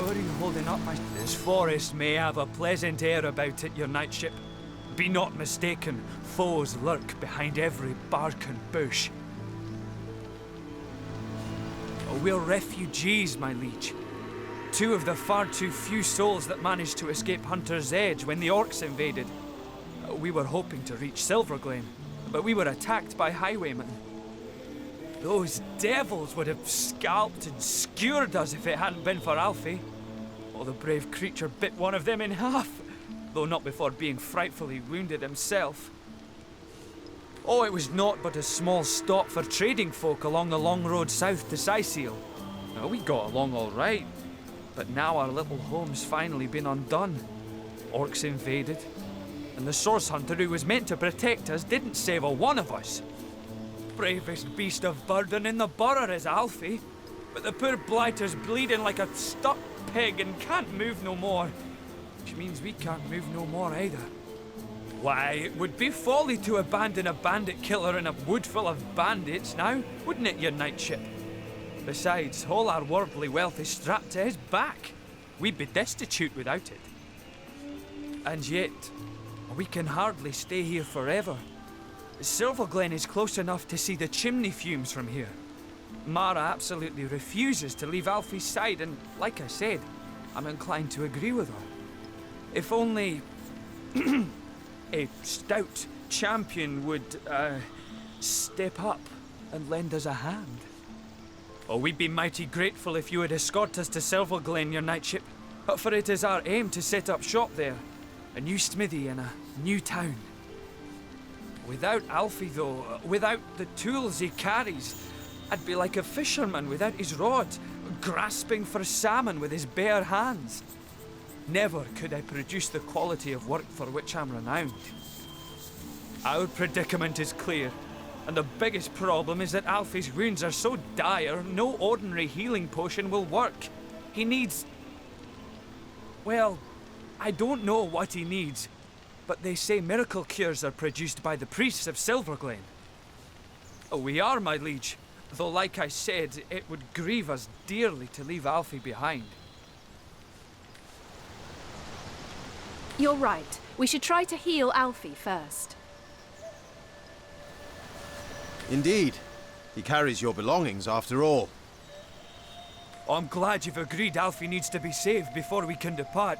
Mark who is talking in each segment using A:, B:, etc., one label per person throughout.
A: How are you holding up, my... This forest may have a pleasant air about it, your knightship. Be not mistaken, foes lurk behind every bark and bush. We're refugees, my liege. Two of the far too few souls that managed to escape Hunter's Edge when the orcs invaded. We were hoping to reach Silverglen, but we were attacked by highwaymen. Those devils would have scalped and skewered us if it hadn't been for Alfie. Oh, the brave creature bit one of them in half, though not before being frightfully wounded himself. Oh, it was naught but a small stop for trading folk along the long road south to Cyseal. Well, we got along all right, but now our little home's finally been undone. Orcs invaded, and the source hunter who was meant to protect us didn't save a one of us. Bravest beast of burden in the borough is Alfie, but the poor blighter's bleeding like a stuck pig and can't move no more. Which means we can't move no more either. Why, it would be folly to abandon a bandit killer in a wood full of bandits now, wouldn't it, your knightship? Besides, all our worldly wealth is strapped to his back. We'd be destitute without it. And yet, we can hardly stay here forever. Silverglen is close enough to see the chimney fumes from here. Mara absolutely refuses to leave Alfie's side, and like I said, I'm inclined to agree with her. If only a stout champion would, step up and lend us a hand. Oh, we'd be mighty grateful if you would escort us to Silverglen, your knightship. For it is our aim to set up shop there. A new smithy in a new town. Without Alfie, though, without the tools he carries, I'd be like a fisherman without his rod, grasping for salmon with his bare hands. Never could I produce the quality of work for which I'm renowned. Our predicament is clear, and the biggest problem is that Alfie's wounds are so dire, no ordinary healing potion will work. He needs... well, I don't know what he needs, but they say miracle cures are produced by the priests of Silverglen. Oh, we are, my liege, though like I said, it would grieve us dearly to leave Alfie behind.
B: You're right. We should try to heal Alfie first.
C: Indeed. He carries your belongings after all.
A: I'm glad you've agreed Alfie needs to be saved before we can depart.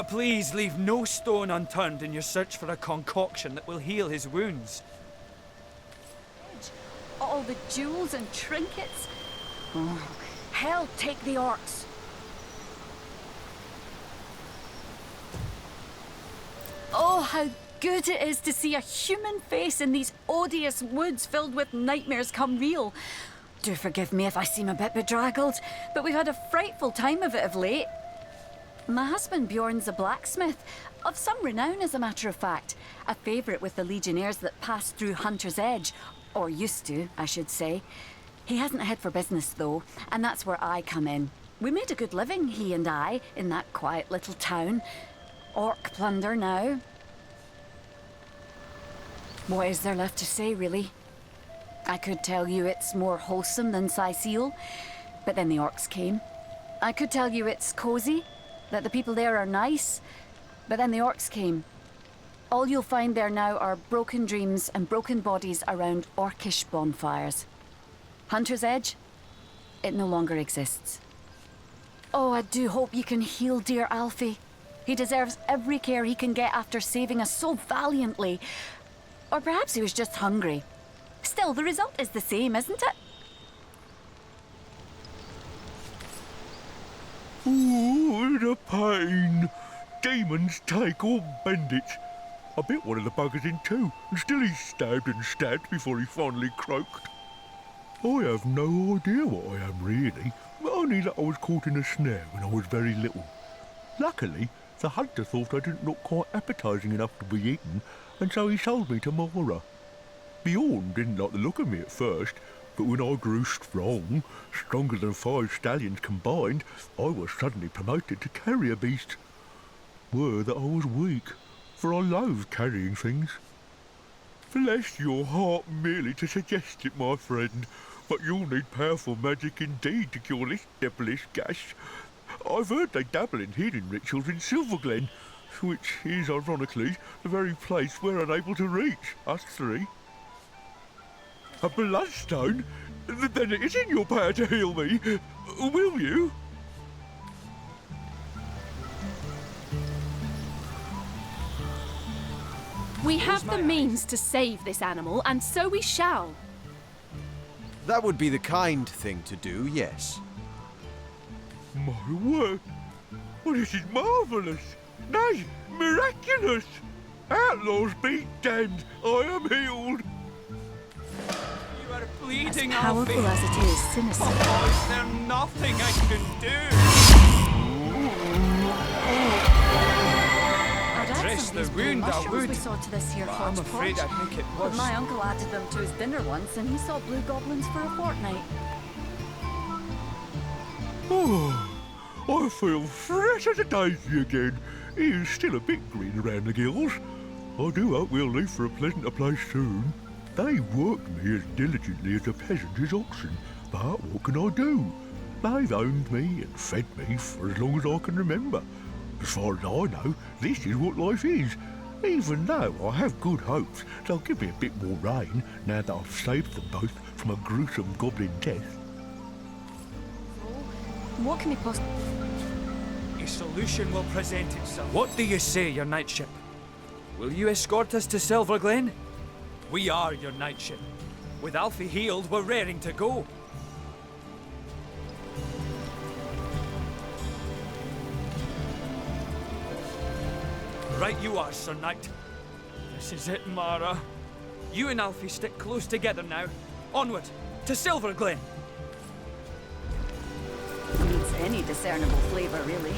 A: Please leave no stone unturned in your search for a concoction that will heal his wounds.
B: All the jewels and trinkets. Oh, hell take the orcs. Oh, how good it is to see a human face in these odious woods filled with nightmares come real. Do forgive me if I seem a bit bedraggled, but we've had a frightful time of it of late. My husband Bjorn's a blacksmith, of some renown as a matter of fact. A favourite with the Legionnaires that passed through Hunter's Edge. Or used to, I should say. He hasn't a head for business though, and that's where I come in. We made a good living, he and I, in that quiet little town. Orc plunder now. What is there left to say, really? I could tell you it's more wholesome than Cyseal, but then the orcs came. I could tell you it's cosy, that the people there are nice, but then the orcs came. All you'll find there now are broken dreams and broken bodies around orcish bonfires. Hunter's Edge? It no longer exists. Oh, I do hope you can heal dear Alfie. He deserves every care he can get after saving us so valiantly. Or perhaps he was just hungry. Still, the result is the same, isn't it?
D: Ooh, the pain. Demons take all bandits. I bit one of the buggers in two, and still he stabbed and stabbed before he finally croaked. I have no idea what I am really, only that I was caught in a snare when I was very little. Luckily, the hunter thought I didn't look quite appetising enough to be eaten, and so he sold me to Mara. Bjorn didn't like the look of me at first, but when I grew strong, stronger than 5 stallions combined, I was suddenly promoted to carrier beast. Were that I was weak, for I loathed carrying things. Bless your heart merely to suggest it, my friend, but you'll need powerful magic indeed to cure this devilish gash. I've heard they dabble in healing rituals in Silverglen, which is, ironically, the very place we're unable to reach, us three. A bloodstone? Then it is in your power to heal me. Will you?
E: We have the means to save this animal, and so we shall.
C: That would be the kind thing to do, yes.
D: My word! Well, this is marvellous! Nay, miraculous! Outlaws be damned! I am healed!
A: You are bleeding,
B: As powerful
A: Alfie.
B: as it is sinister.
A: Oh, is there nothing I can do?
B: I'd add
A: Dress
B: some
A: the
B: of these blue
A: wound, I
B: mushrooms
A: would.
B: we saw to this here
A: I'm afraid
B: hodgepodge.
A: I think it
B: But
A: was.
B: my uncle added them to his dinner once, and he saw blue goblins for a fortnight.
D: Oh, I feel fresh as a daisy again. He is still a bit green around the gills. I do hope we'll leave for a pleasanter place soon. They worked me as diligently as a peasant is oxen, but what can I do? They've owned me and fed me for as long as I can remember. As far as I know, this is what life is. Even though I have good hopes they'll give me a bit more rain now that I've saved them both from a gruesome goblin death.
E: What can we possibly...
A: A solution will present itself. What do you say, your knightship? Will you escort us to Silverglen? We are your knightship. With Alfie healed, we're raring to go. Right you are, Sir Knight. This is it, Mara. You and Alfie stick close together now. Onward, to Silverglen.
B: Needs any discernible flavour, really.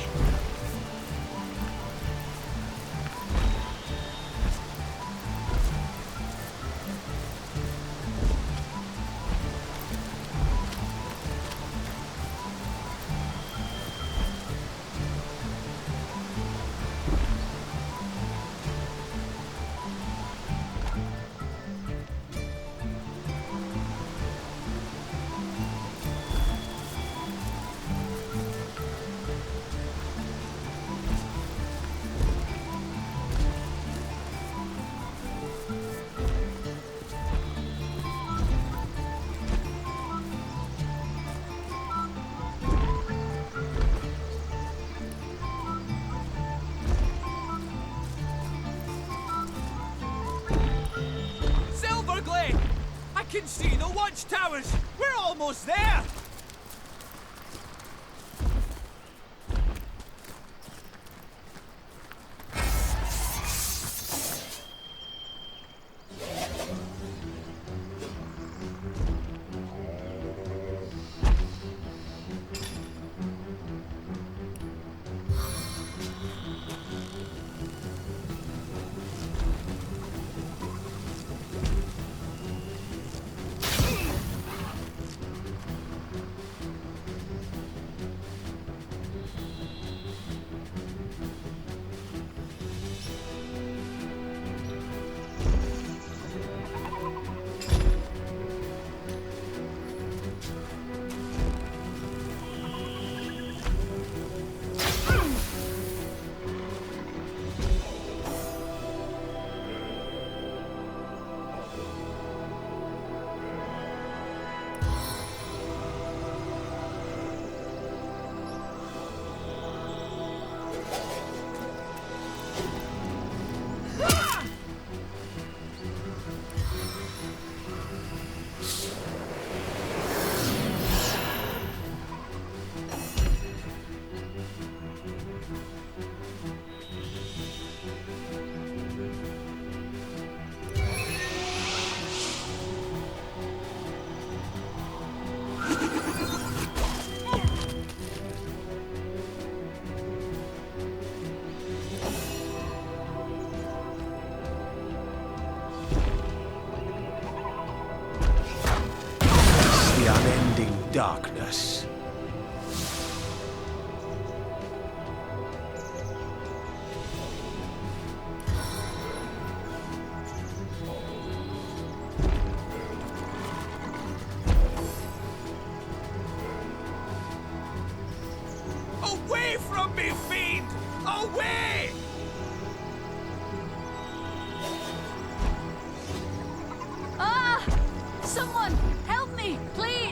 A: Silverglen! I can see the watchtowers! We're almost there!
C: The unending darkness.
A: Away
B: Someone, help me, please!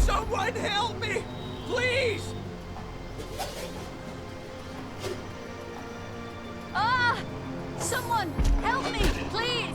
A: Someone help me! Please!
B: Someone, help me, please!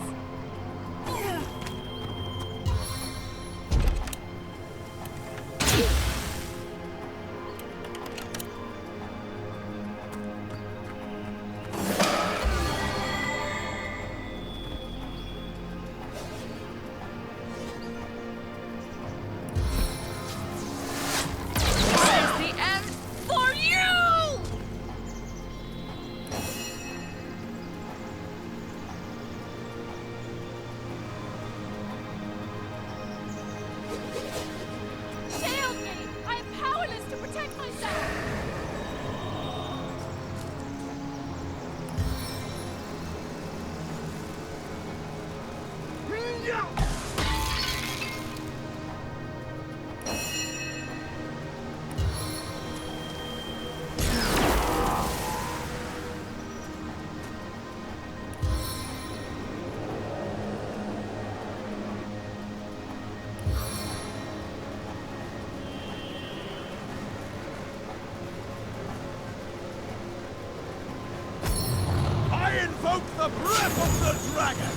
C: I invoke the breath of the dragon!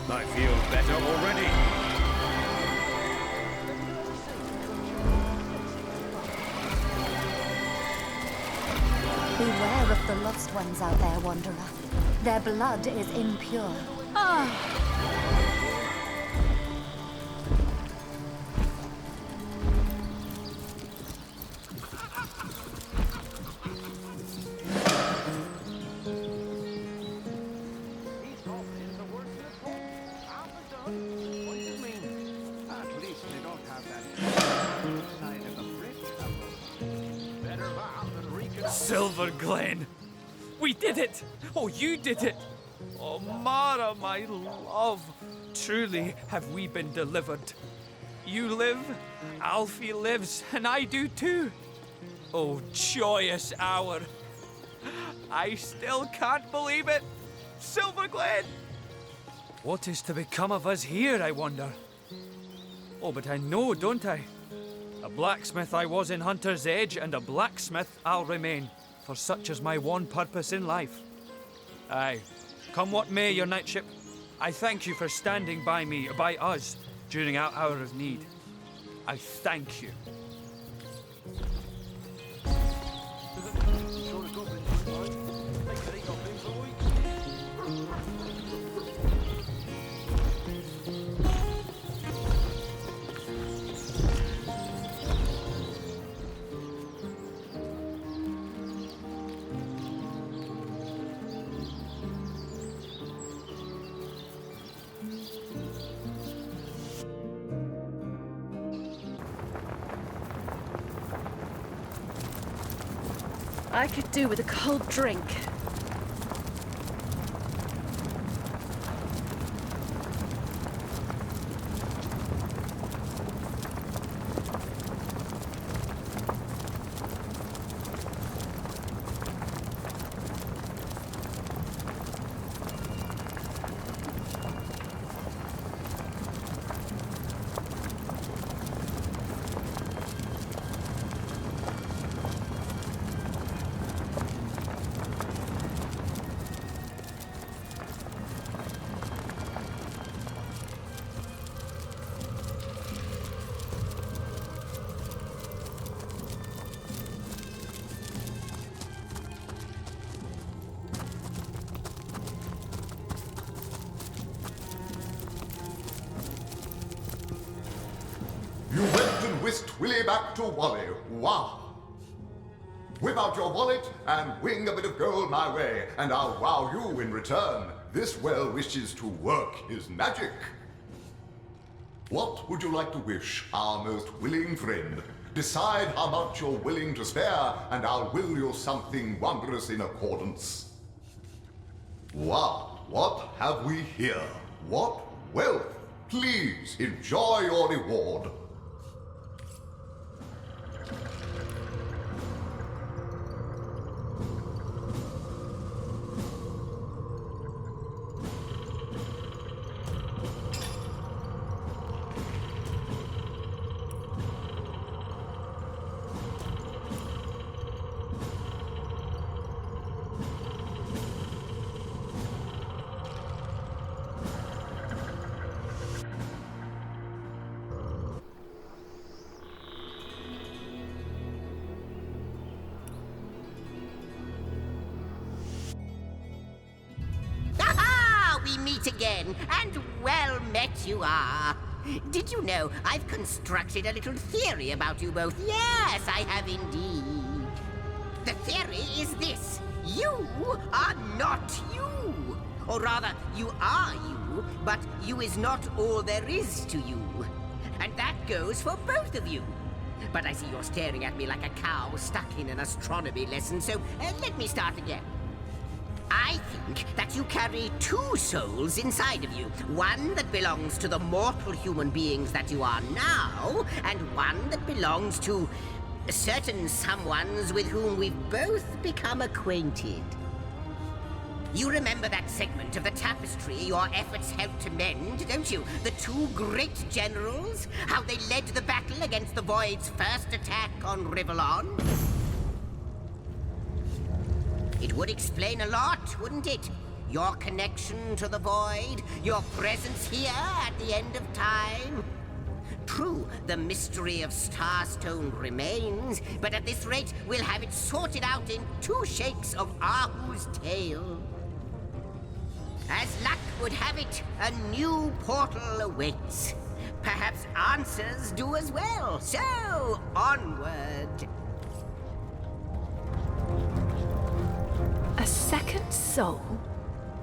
D: I feel better already.
B: Beware of the lost ones out there, Wanderer. Their blood is impure.
A: Silverglen! We did it! Oh, you did it! Oh, Mara, my love! Truly have we been delivered. You live, Alfie lives, and I do too. Oh, joyous hour! I still can't believe it! Silverglen! What is to become of us here, I wonder? Oh, but I know, don't I? A blacksmith I was in Hunter's Edge, and a blacksmith I'll remain, for such is my one purpose in life. Aye, come what may, your knightship, I thank you for standing by me, by us, during our hour of need. I thank you.
E: I could do with a cold drink.
F: You went and whisked Willie back to Wally. Wow! Whip out your wallet and wing a bit of gold my way, and I'll wow you in return. This well wishes to work his magic. What would you like to wish, our most willing friend? Decide how much you're willing to spare, and I'll will you something wondrous in accordance. Wow, what have we here? What wealth! Please enjoy your reward.
G: We meet again, and well met you are. Did you know I've constructed a little theory about you both? Yes, I have indeed. The theory is this. You are not you. Or rather, you are you, but you is not all there is to you. And that goes for both of you. But I see you're staring at me like a cow stuck in an astronomy lesson, so let me start again. I think that you carry two souls inside of you. One that belongs to the mortal human beings that you are now, and one that belongs to certain someones with whom we've both become acquainted. You remember that segment of the tapestry your efforts helped to mend, don't you? The two great generals? How they led the battle against the Void's first attack on Rivellon? It would explain a lot, wouldn't it? Your connection to the void? Your presence here at the end of time? True, the mystery of Starstone remains, but at this rate, we'll have it sorted out in 2 shakes of Arhu's tail. As luck would have it, a new portal awaits. Perhaps answers do as well. So, onward.
E: A second soul?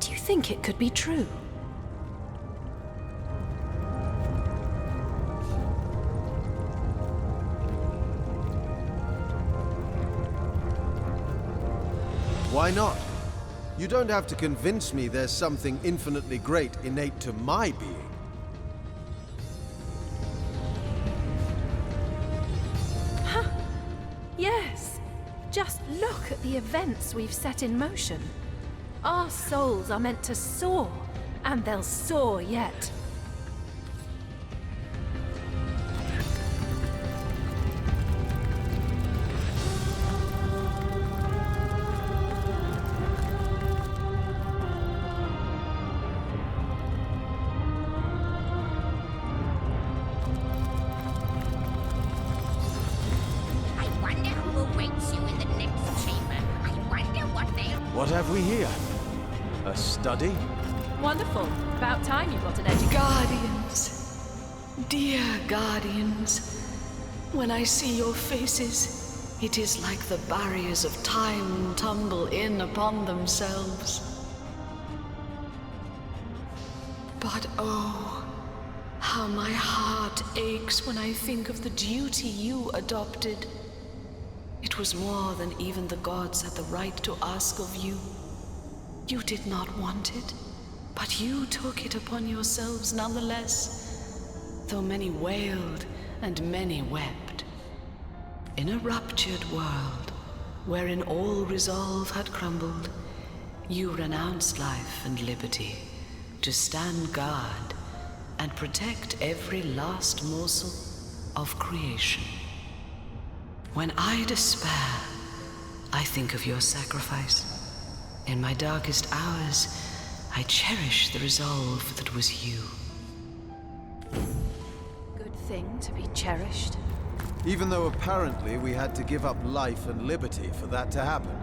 E: Do you think it could be true?
C: Why not? You don't have to convince me there's something infinitely great innate to my being.
E: Yes. Just look at the events we've set in motion. Our souls are meant to soar, and they'll soar yet.
C: What have we here? A study?
E: Wonderful. About time you got an education.
H: Guardians, dear guardians, when I see your faces, it is like the barriers of time tumble in upon themselves. But oh, how my heart aches when I think of the duty you adopted. It was more than even the gods had the right to ask of you. You did not want it, but you took it upon yourselves nonetheless, though many wailed and many wept. In a ruptured world, wherein all resolve had crumbled, you renounced life and liberty to stand guard and protect every last morsel of creation. When I despair, I think of your sacrifice. In my darkest hours, I cherish the resolve that was you.
E: Good thing to be cherished.
C: Even though apparently we had to give up life and liberty for that to happen.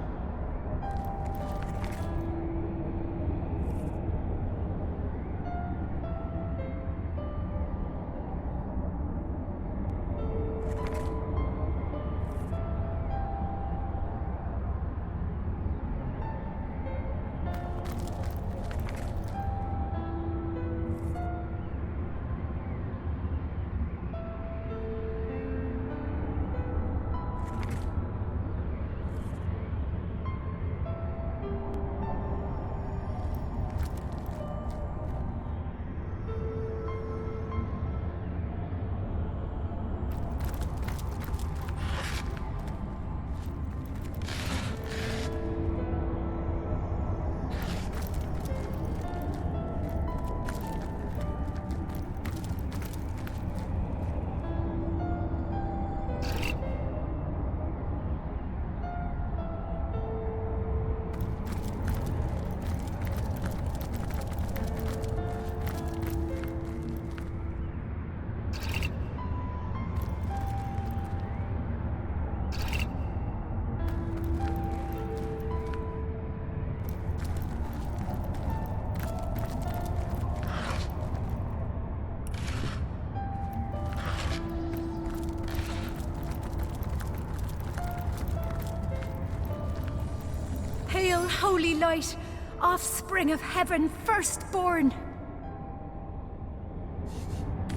I: Hail, holy light, offspring of heaven, firstborn!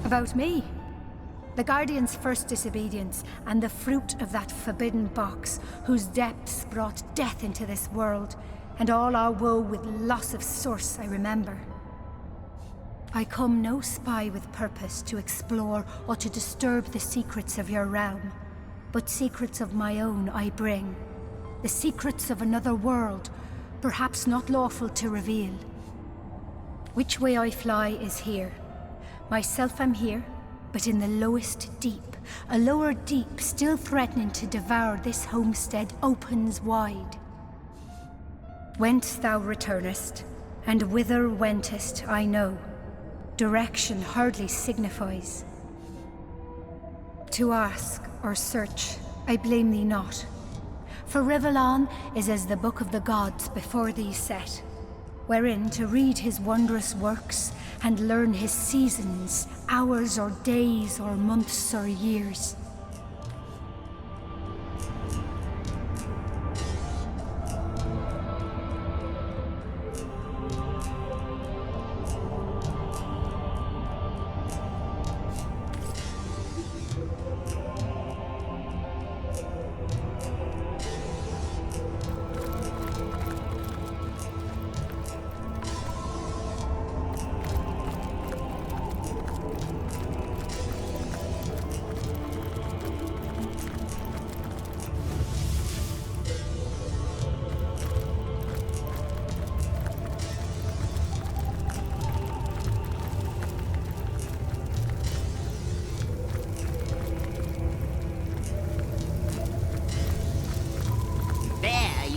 I: About me. The Guardian's first disobedience, and the fruit of that forbidden box, whose depths brought death into this world, and all our woe with loss of source, I remember. I come no spy with purpose to explore or to disturb the secrets of your realm, but secrets of my own I bring. The secrets of another world, perhaps not lawful to reveal. Which way I fly is here. Myself am here, but in the lowest deep. A lower deep still threatening to devour this homestead opens wide. Whence thou returnest, And whither wentest, I know. Direction hardly signifies. To ask or search, I blame thee not. For Rivellon is as the book of the gods before thee set, wherein to read his wondrous works and learn his seasons, hours or days or months or years.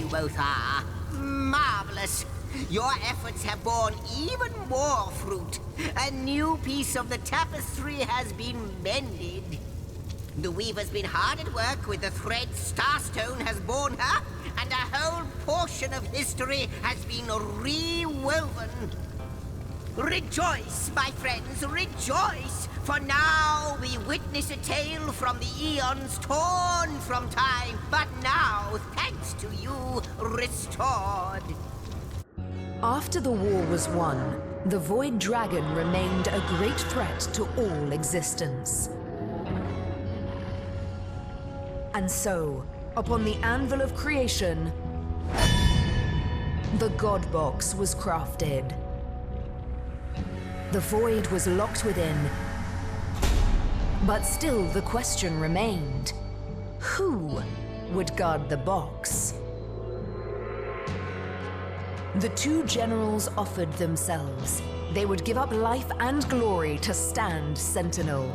G: Both are. Marvelous. Your efforts have borne even more fruit. A new piece of the tapestry has been mended. The weaver's been hard at work with the thread Starstone has borne her, and a whole portion of history has been rewoven. Rejoice, my friends, rejoice! For now we witness a tale from the eons torn from time, but now, thanks to you, restored.
J: After the war was won, the Void Dragon remained a great threat to all existence. And so, upon the anvil of creation, the God Box was crafted. The Void was locked within, but still the question remained: who would guard the box? The two generals offered themselves. They would give up life and glory to stand sentinel.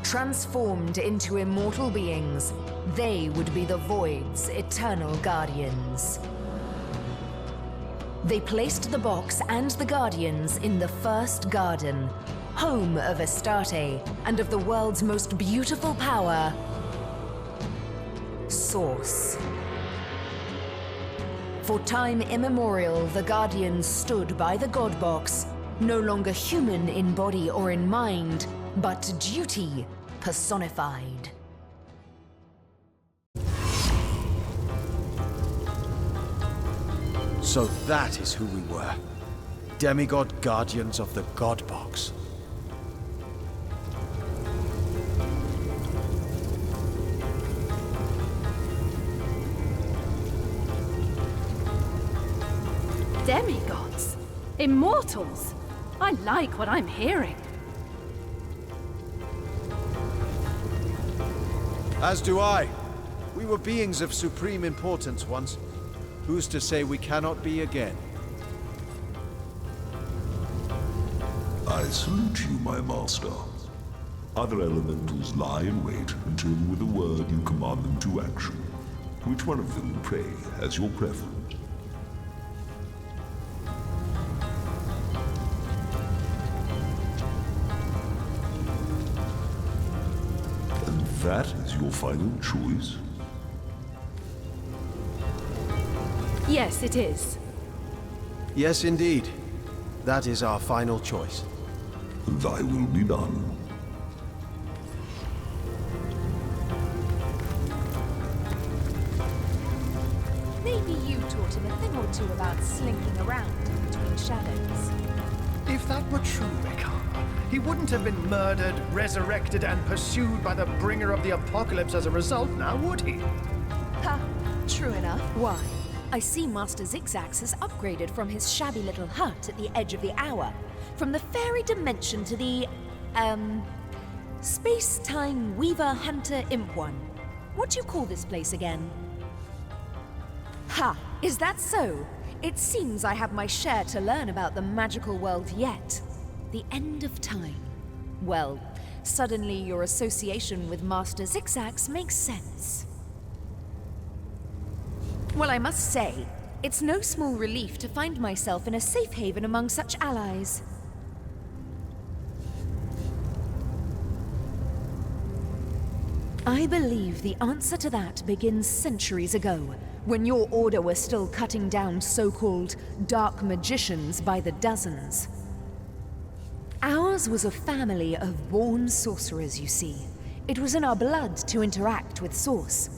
J: Transformed into immortal beings, they would be the Void's eternal guardians. They placed the box and the guardians in the First Garden, home of Astarte and of the world's most beautiful power, Source. For time immemorial, the Guardians stood by the God Box, no longer human in body or in mind, but duty personified.
C: So that is who we were. Demigod Guardians of the God Box.
E: Demigods? Immortals? I like what I'm hearing.
C: As do I. We were beings of supreme importance once. Who's to say we cannot be again?
K: I salute you, my master. Other elementals lie in wait until with a word you command them to action. Which one of them, pray, has your preference? And that is your final choice?
E: Yes, it is.
C: Yes, indeed. That is our final choice.
K: Thy will be done.
J: Maybe you taught him a thing or two about slinking around in between shadows.
L: If that were true, Icara, he wouldn't have been murdered, resurrected, and pursued by the bringer of the apocalypse as a result, now would he?
J: Ha! True enough. Why? I see Master Zigzags has upgraded from his shabby little hut at the edge of the hour, from the fairy dimension to the, space-time weaver hunter imp one. What do you call this place again? Ha! Is that so? It seems I have my share to learn about the magical world yet. The end of time. Well, suddenly your association with Master Zigzags makes sense. Well, I must say, it's no small relief to find myself in a safe haven among such allies. I believe the answer to that begins centuries ago, when your order was still cutting down so-called dark magicians by the dozens. Ours was a family of born sorcerers, you see. It was in our blood to interact with Source,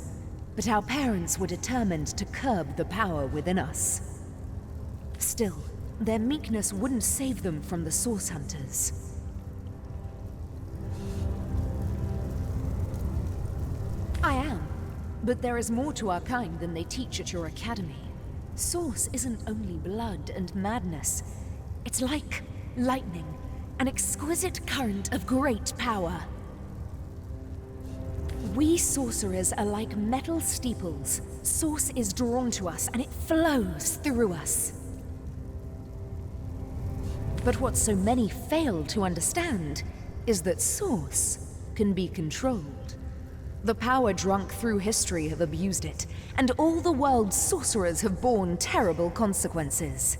J: but our parents were determined to curb the power within us. Still, their meekness wouldn't save them from the Source Hunters. I am, but there is more to our kind than they teach at your academy. Source isn't only blood and madness. It's like lightning, an exquisite current of great power. We sorcerers are like metal steeples. Source is drawn to us, and it flows through us. But what so many fail to understand is that Source can be controlled. The power-drunk through history have abused it, and all the world's sorcerers have borne terrible consequences.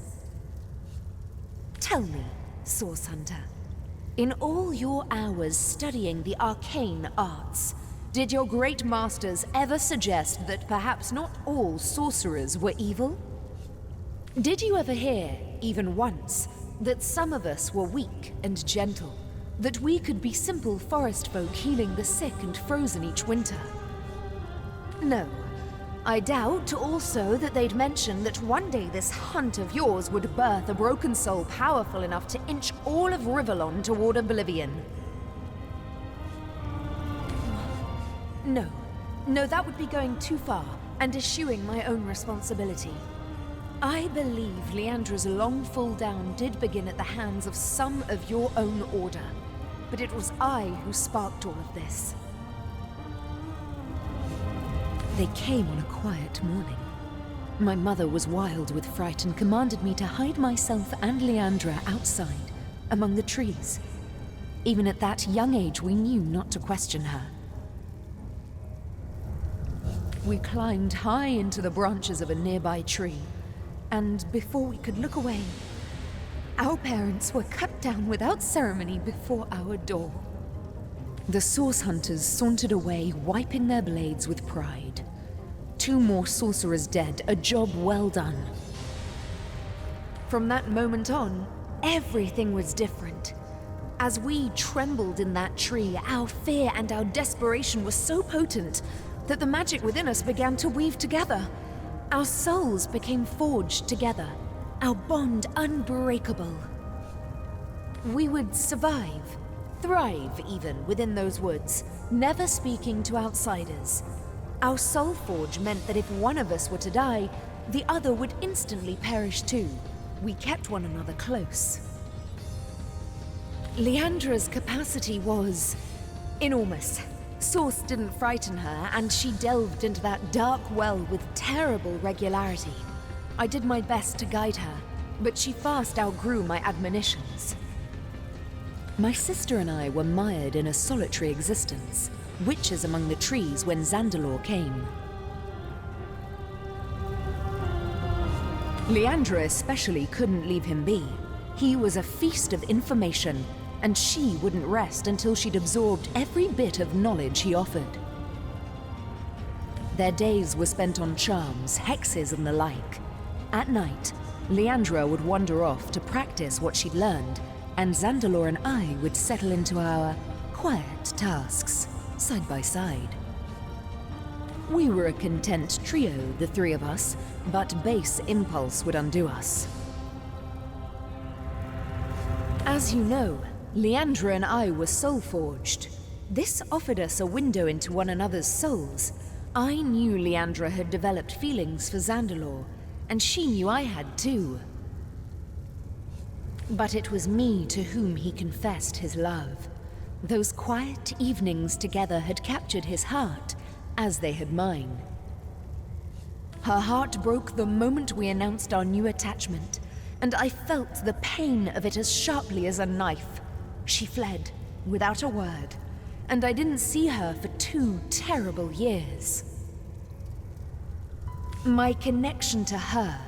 J: Tell me, Source Hunter, in all your hours studying the arcane arts, did your great masters ever suggest that perhaps not all sorcerers were evil? Did you ever hear, even once, that some of us were weak and gentle? That we could be simple forest folk healing the sick and frozen each winter? No. I doubt also that they'd mention that one day this hunt of yours would birth a broken soul powerful enough to inch all of Rivellon toward oblivion. No, that would be going too far, and eschewing my own responsibility. I believe Leandra's long fall down did begin at the hands of some of your own order, but it was I who sparked all of this. They came on a quiet morning. My mother was wild with fright and commanded me to hide myself and Leandra outside, among the trees. Even at that young age, we knew not to question her. We climbed high into the branches of a nearby tree, and before we could look away, our parents were cut down without ceremony before our door. The Source Hunters sauntered away, wiping their blades with pride. 2 more sorcerers dead, a job well done. From that moment on, everything was different. As we trembled in that tree, our fear and our desperation were so potent that the magic within us began to weave together. Our souls became forged together, our bond unbreakable. We would survive, thrive even, within those woods, never speaking to outsiders. Our soul forge meant that if one of us were to die, the other would instantly perish too. We kept one another close. Leandra's capacity was enormous. Source didn't frighten her, and she delved into that dark well with terrible regularity. I did my best to guide her, but she fast outgrew my admonitions. My sister and I were mired in a solitary existence, witches among the trees when Zandalore came. Leandra especially couldn't leave him be. He was a feast of information, and she wouldn't rest until she'd absorbed every bit of knowledge he offered. Their days were spent on charms, hexes, and the like. At night, Leandra would wander off to practice what she'd learned, and Zandalore and I would settle into our quiet tasks, side by side. We were a content trio, the 3 of us, but base impulse would undo us. As you know, Leandra and I were soul-forged. This offered us a window into one another's souls. I knew Leandra had developed feelings for Zandalore, and she knew I had too. But it was me to whom he confessed his love. Those quiet evenings together had captured his heart, as they had mine. Her heart broke the moment we announced our new attachment, and I felt the pain of it as sharply as a knife. She fled, without a word, and I didn't see her for 2 terrible years. My connection to her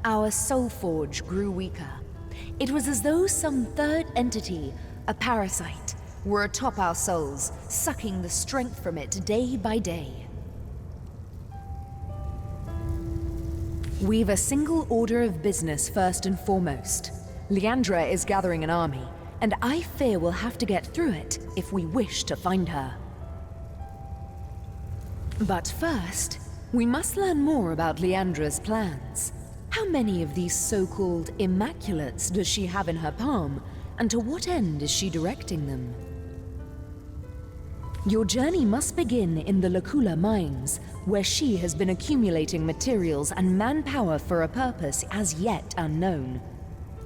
J: our soul forge grew weaker. It was as though some third entity, a parasite, were atop our souls, sucking the strength from it day by day. We've a single order of business first and foremost. Leandra is gathering an army, and I fear we'll have to get through it if we wish to find her. But first, we must learn more about Leandra's plans. How many of these so-called Immaculates does she have in her palm, and to what end is she directing them? Your journey must begin in the Lacula mines, where she has been accumulating materials and manpower for a purpose as yet unknown.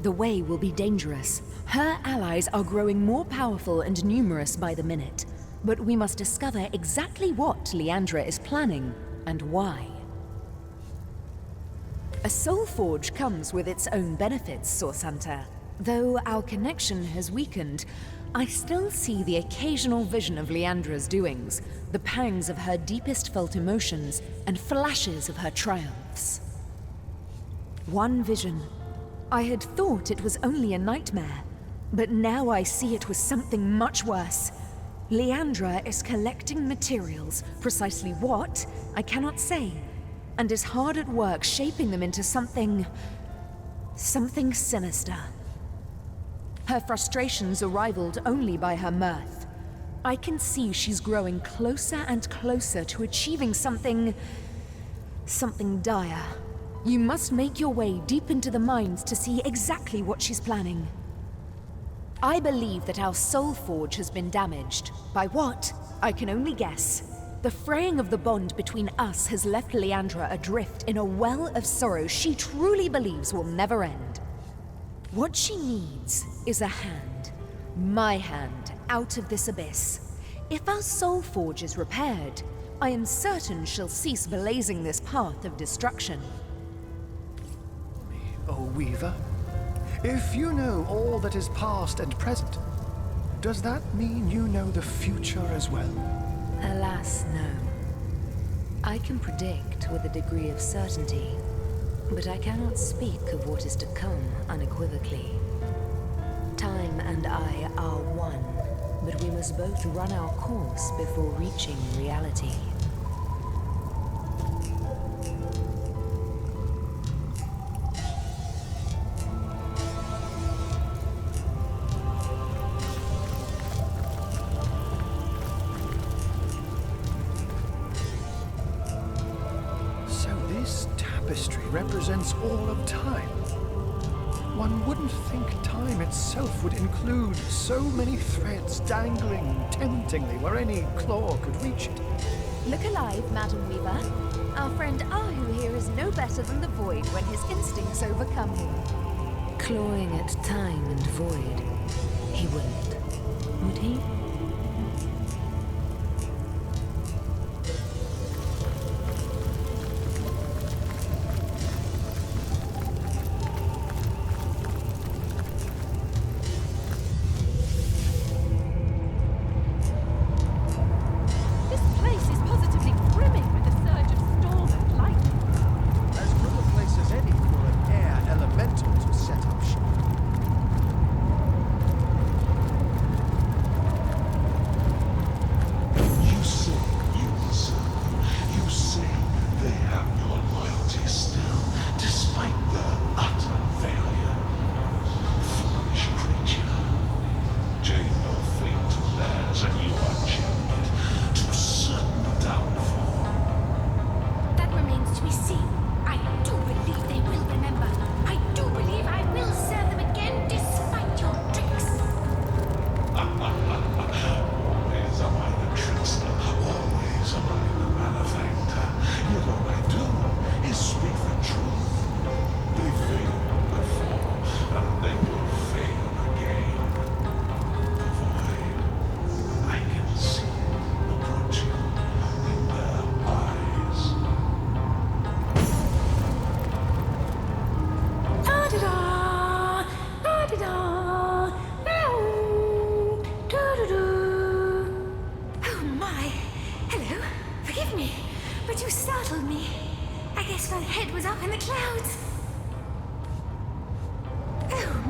J: The way will be dangerous. Her allies are growing more powerful and numerous by the minute, but we must discover exactly what Leandra is planning and why. A soul forge comes with its own benefits, Source Hunter. Though our connection has weakened, I still see the occasional vision of Leandra's doings, the pangs of her deepest felt emotions, and flashes of her triumphs. One vision. I had thought it was only a nightmare, but now I see it was something much worse. Leandra is collecting materials, precisely what, I cannot say, and is hard at work shaping them into something sinister. Her frustrations are rivaled only by her mirth. I can see she's growing closer and closer to achieving something dire. You must make your way deep into the mines to see exactly what she's planning. I believe that our soul forge has been damaged. By what? I can only guess. The fraying of the bond between us has left Leandra adrift in a well of sorrow she truly believes will never end. What she needs is a hand, my hand, out of this abyss. If our soul forge is repaired, I am certain she'll cease blazing this path of destruction.
L: Oh, Weaver, if you know all that is past and present, does that mean you know the future as well?
J: Alas, no. I can predict with a degree of certainty, but I cannot speak of what is to come unequivocally. Time and I are one, but we must both run our course before reaching reality.
L: Represents all of time. One wouldn't think time itself would include so many threads dangling temptingly where any claw could reach it.
J: Look alive, Madam Weaver. Our friend Arhu here is no better than the void when his instincts overcome him. Clawing at time and void. He wouldn't, would he?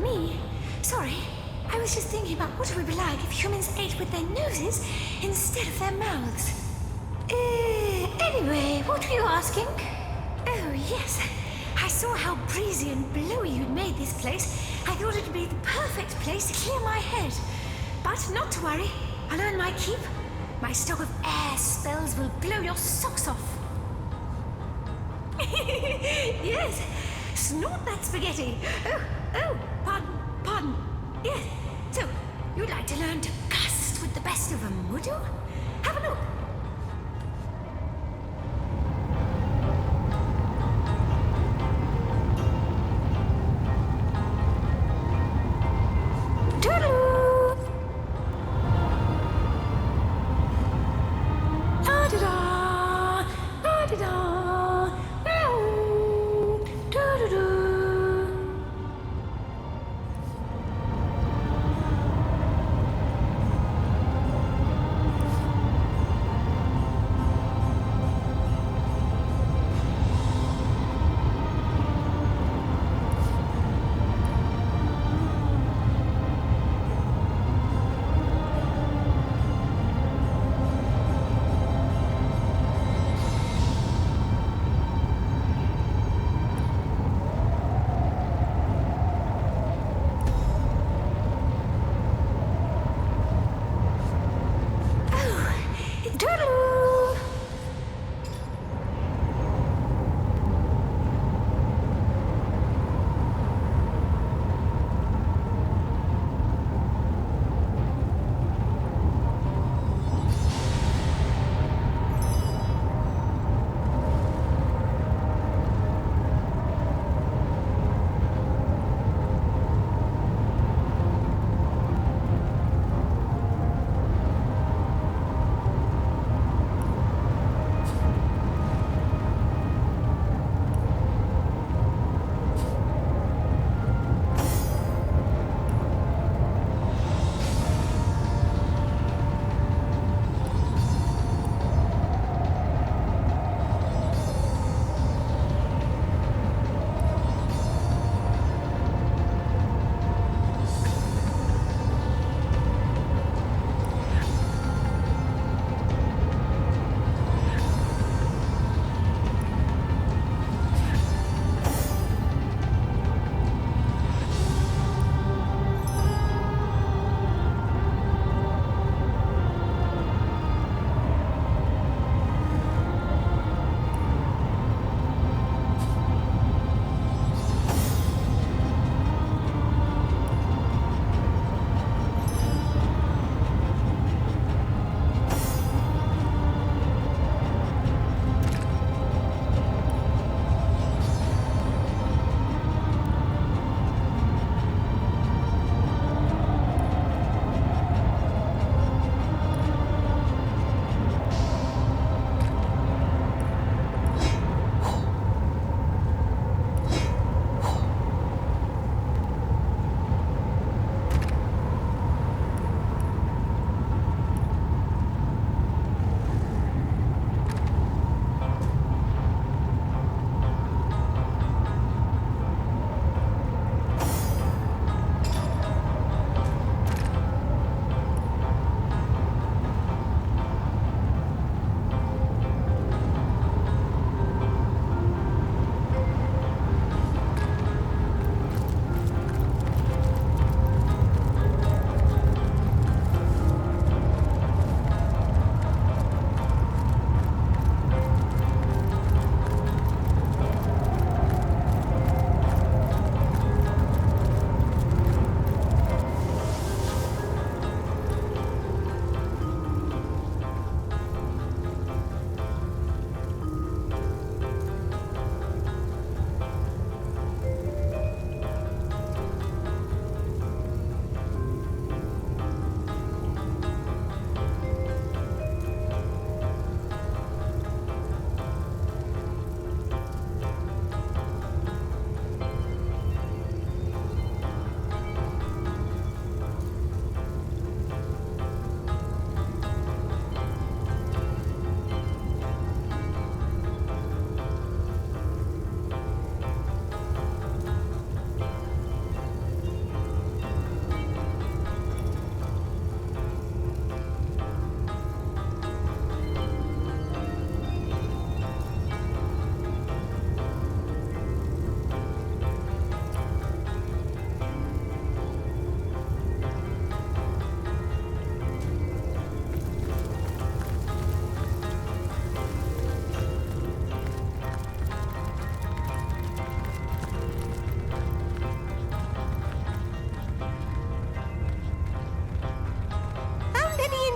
I: me? Sorry. I was just thinking about what it would be like if humans ate with their noses instead of their mouths. Anyway, what were you asking? Oh, yes. I saw how breezy and blowy you'd made this place. I thought it'd be the perfect place to clear my head. But not to worry. I'll earn my keep. My stock of air spells will blow your socks off. Yes. Snort that spaghetti. Oh, pardon. Yes. So, you'd like to learn to gust with the best of them, would you? Have a look. Toodaloo! La-da-da! La-da-da! Meow! Toodaloo!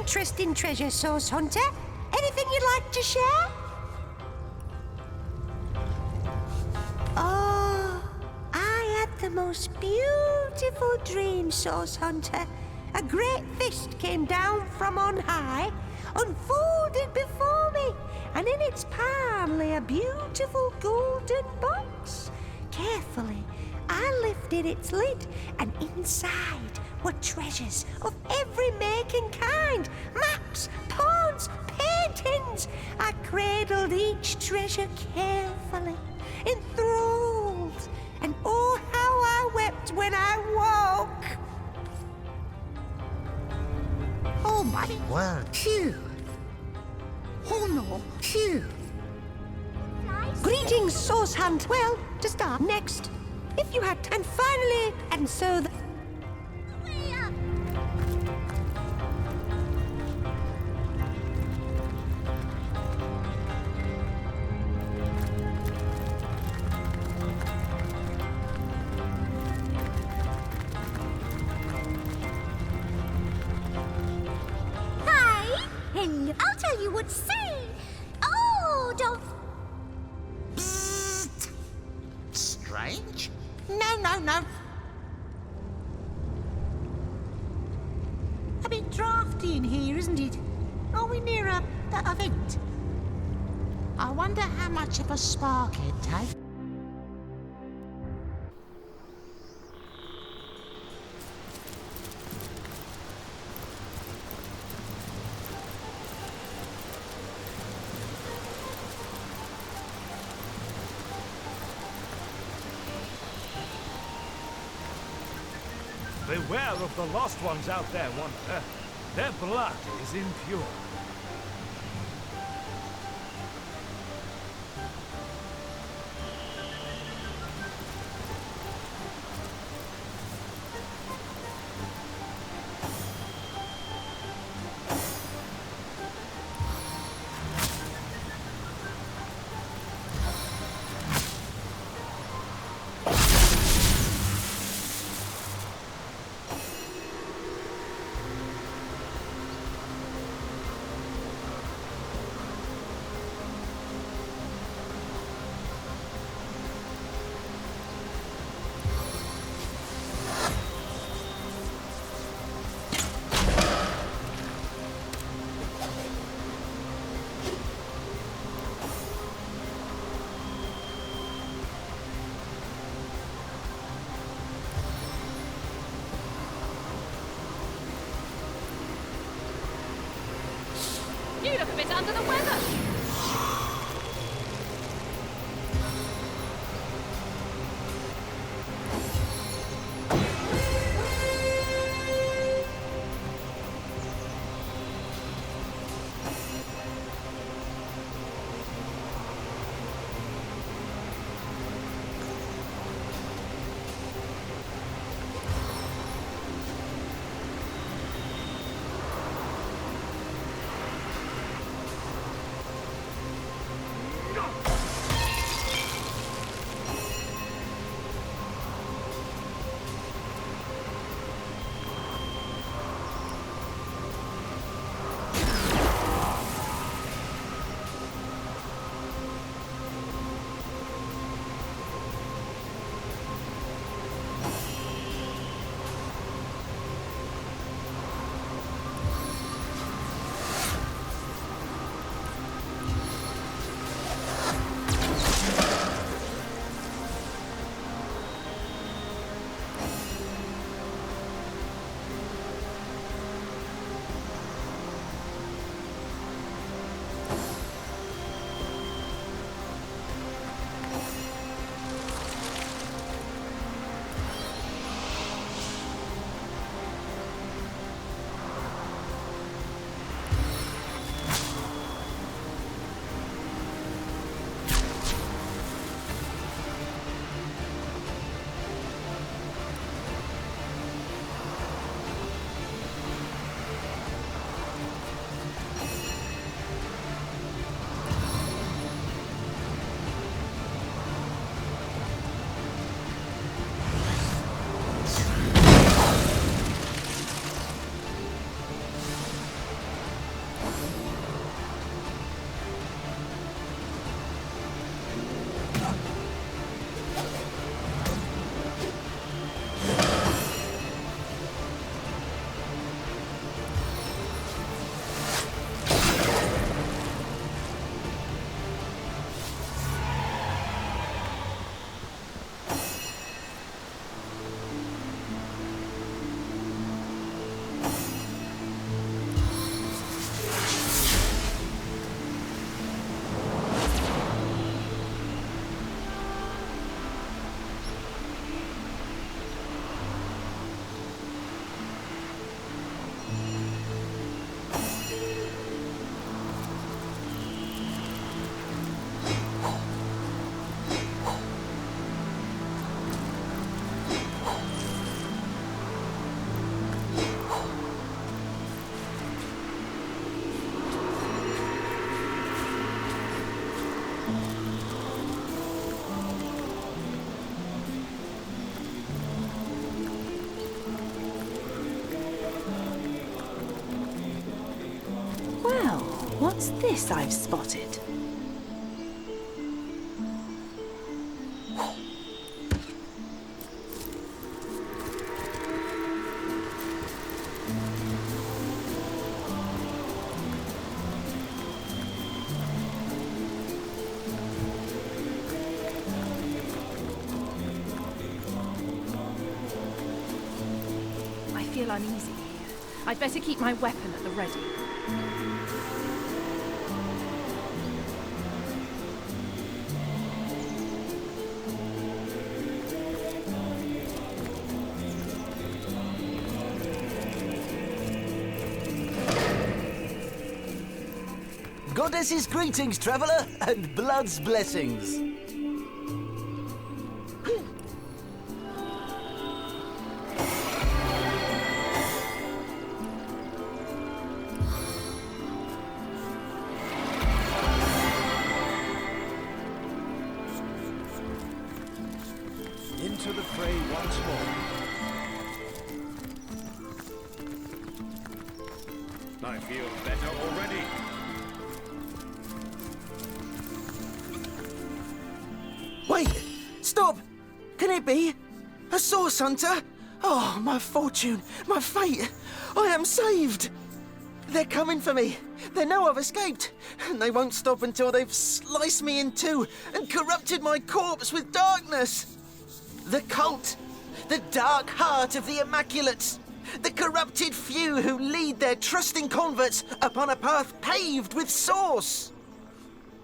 M: interesting treasure, Source Hunter. Anything you'd like to share? Oh, I had the most beautiful dream, Source Hunter. A great fist came down from on high, unfolded before me, and in its palm lay a beautiful golden box. Carefully, I lifted its lid, and inside were treasures of every make and kind. Maps, poems, paintings. I cradled each treasure carefully, enthralled, and oh, how I wept when I woke.
G: Oh my word.
M: Phew. Oh no, phew. Greetings, Source Hunt. Well, to start next, if you had time, finally, and so the...
N: Hi! And I'll tell you what to say. Oh, don't...
G: Psst. Strange? No, no, no. A bit drafty in here, isn't it? Are we near a vent? I wonder how much of a spark it'd take.
A: Beware of the lost ones out there, Wanderer. Their blood is impure.
E: You look a bit under the weather. What's this I've spotted? I feel uneasy here. I'd better keep my weapon at the ready.
O: Goddess's greetings, traveller, and blood's blessings.
C: Into the fray once more.
P: I feel better already.
O: Wait! Stop! Can it be? A source hunter? Oh, my fortune, my fate! I am saved! They're coming for me. They know I've escaped, and they won't stop until they've sliced me in two and corrupted my corpse with darkness. The cult, the dark heart of the Immaculates, the corrupted few who lead their trusting converts upon a path paved with source.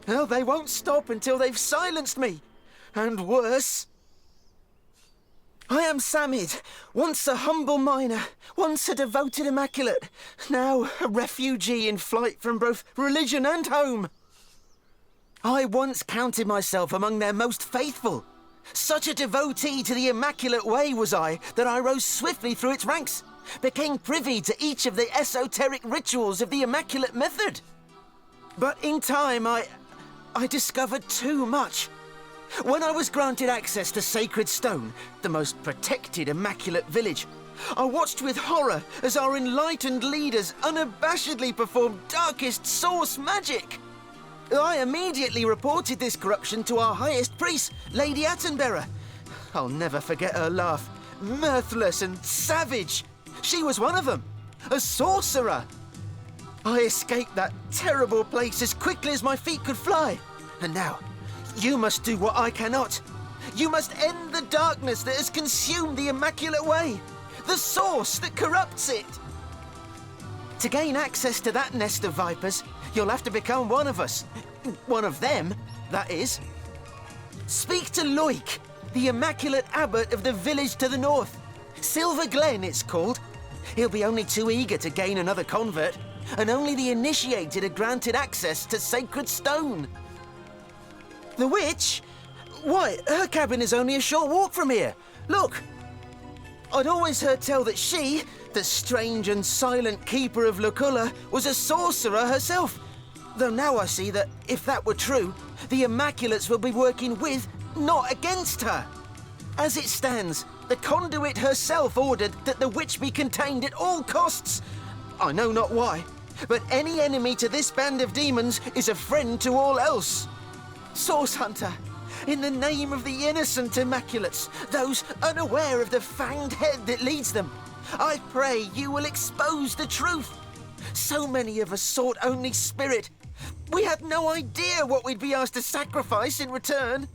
O: Well, they won't stop until they've silenced me. And worse. I am Samid, once a humble miner, once a devoted immaculate, now a refugee in flight from both religion and home. I once counted myself among their most faithful. Such a devotee to the Immaculate Way was I that I rose swiftly through its ranks, became privy to each of the esoteric rituals of the Immaculate Method. But in time, I discovered too much. When I was granted access to Sacred Stone, the most protected Immaculate village, I watched with horror as our enlightened leaders unabashedly performed darkest source magic. I immediately reported this corruption to our highest priest, Lady Attenbearer. I'll never forget her laugh, mirthless and savage. She was one of them, a sorcerer. I escaped that terrible place as quickly as my feet could fly. And now, you must do what I cannot. You must end the darkness that has consumed the Immaculate Way, the source that corrupts it. To gain access to that nest of vipers, you'll have to become one of us. One of them, that is. Speak to Loic, the Immaculate Abbot of the village to the north. Silverglen, it's called. He'll be only too eager to gain another convert, and only the initiated are granted access to Sacred Stone. The witch? Why, her cabin is only a short walk from here. Look! I'd always heard tell that she, the strange and silent keeper of Luculla, was a sorcerer herself. Though now I see that, if that were true, the Immaculates will be working with, not against her. As it stands, the conduit herself ordered that the witch be contained at all costs. I know not why, but any enemy to this band of demons is a friend to all else. Source Hunter, in the name of the innocent Immaculates, those unaware of the fanged head that leads them, I pray you will expose the truth. So many of us sought only spirit. We had no idea what we'd be asked to sacrifice in return.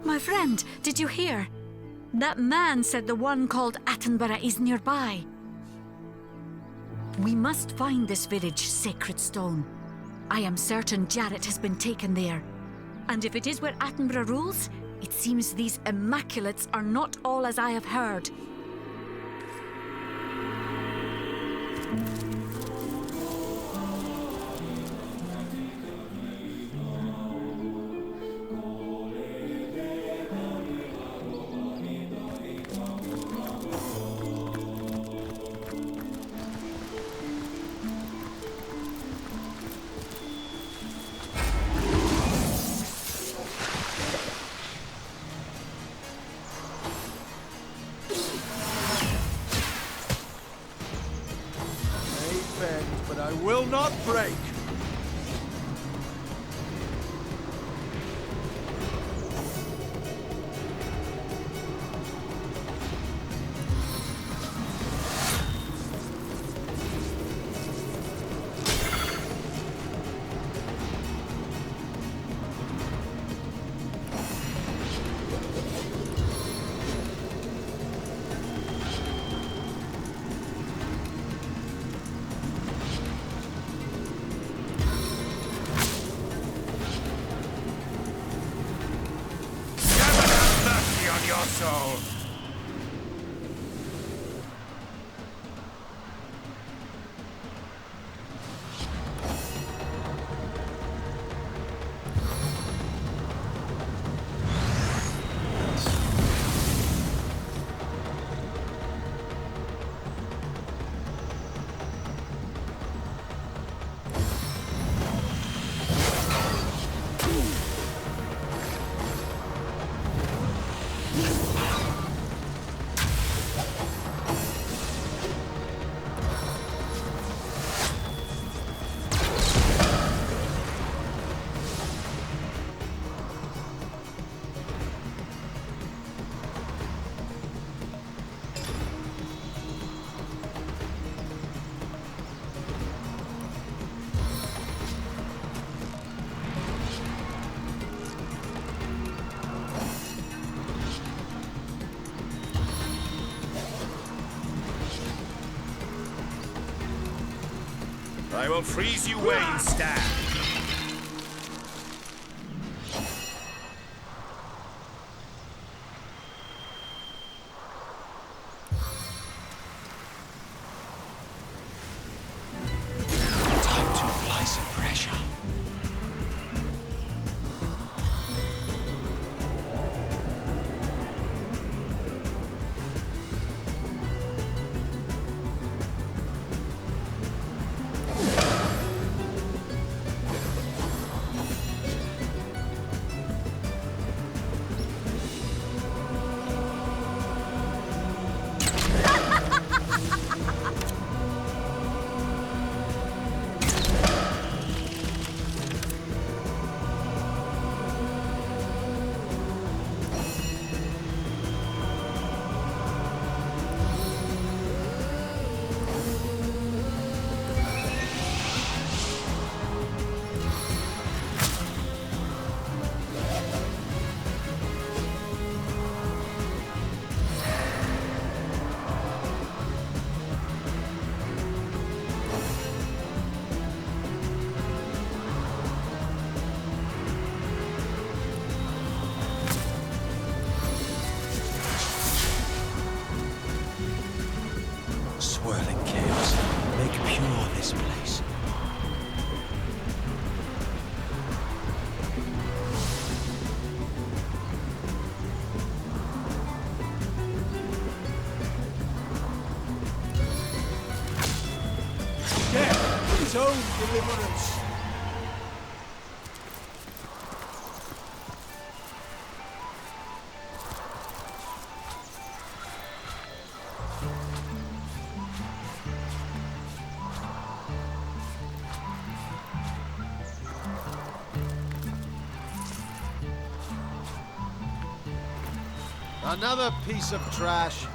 B: My friend, did you hear? That man said the one called Attenborough is nearby. We must find this village, Sacred Stone. I am certain Jarrett has been taken there. And if it is where Attenborough rules, it seems these Immaculates are not all as I have heard.
C: will not break!
P: I will freeze you where you stand.
Q: Time to apply some pressure. Swirling chaos, make pure this place.
C: Death, his own deliverance. Another piece of trash.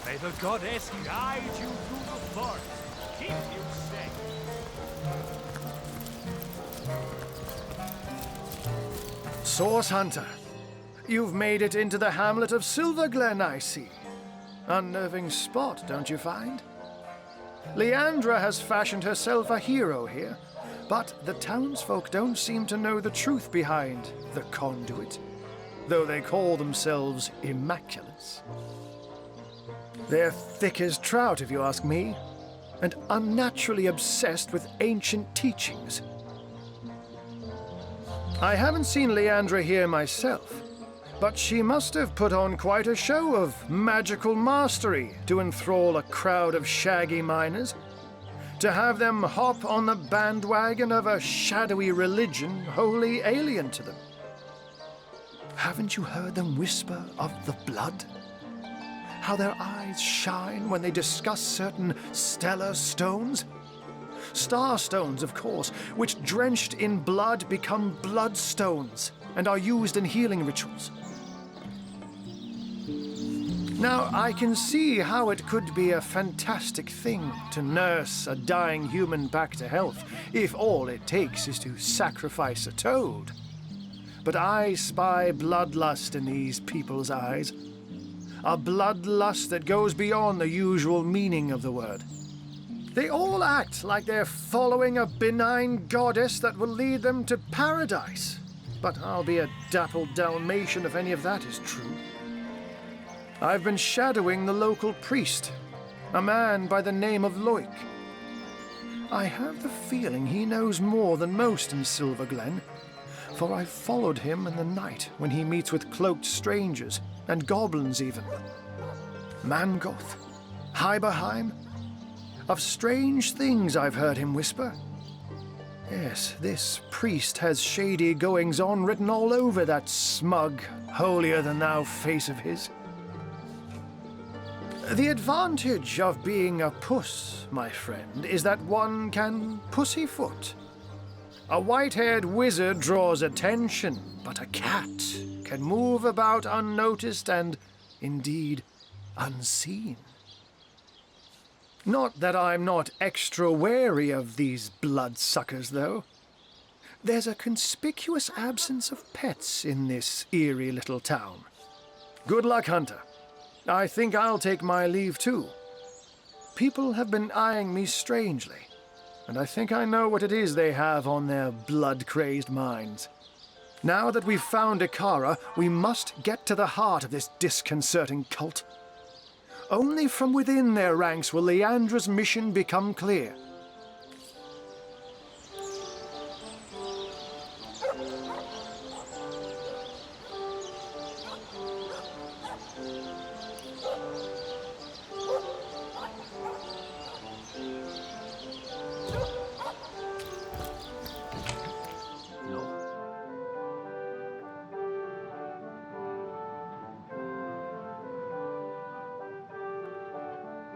A: May the goddess guide you through the forest, keep you safe.
L: Source Hunter, you've made it into the hamlet of Silverglen, I see. Unnerving spot, don't you find? Leandra has fashioned herself a hero here, But the townsfolk don't seem to know the truth behind the conduit, though they call themselves Immaculates. They're thick as trout, if you ask me, and unnaturally obsessed with ancient teachings. I haven't seen Leandra here myself, but she must have put on quite a show of magical mastery to enthrall a crowd of shaggy miners, to have them hop on the bandwagon of a shadowy religion wholly alien to them. Haven't you heard them whisper of the blood? How their eyes shine when they discuss certain stellar stones? Star stones, of course, which drenched in blood become bloodstones and are used in healing rituals. Now, I can see how it could be a fantastic thing to nurse a dying human back to health, if all it takes is to sacrifice a toad. But I spy bloodlust in these people's eyes. A bloodlust that goes beyond the usual meaning of the word. They all act like they're following a benign goddess that will lead them to paradise. But I'll be a dappled Dalmatian if any of that is true. I've been shadowing the local priest, a man by the name of Loic. I have the feeling he knows more than most in Silverglen, for I followed him in the night when he meets with cloaked strangers, and goblins even. Mangoth, Hyberheim. Of strange things I've heard him whisper. Yes, this priest has shady goings-on written all over that smug, holier-than-thou face of his. The advantage of being a puss, my friend, is that one can pussyfoot. A white-haired wizard draws attention, but a cat can move about unnoticed and, indeed, unseen. Not that I'm not extra wary of these bloodsuckers, though. There's a conspicuous absence of pets in this eerie little town. Good luck, Hunter. I think I'll take my leave, too. People have been eyeing me strangely, and I think I know what it is they have on their blood-crazed minds. Now that we've found Icara, we must get to the heart of this disconcerting cult. Only from within their ranks will Leandra's mission become clear.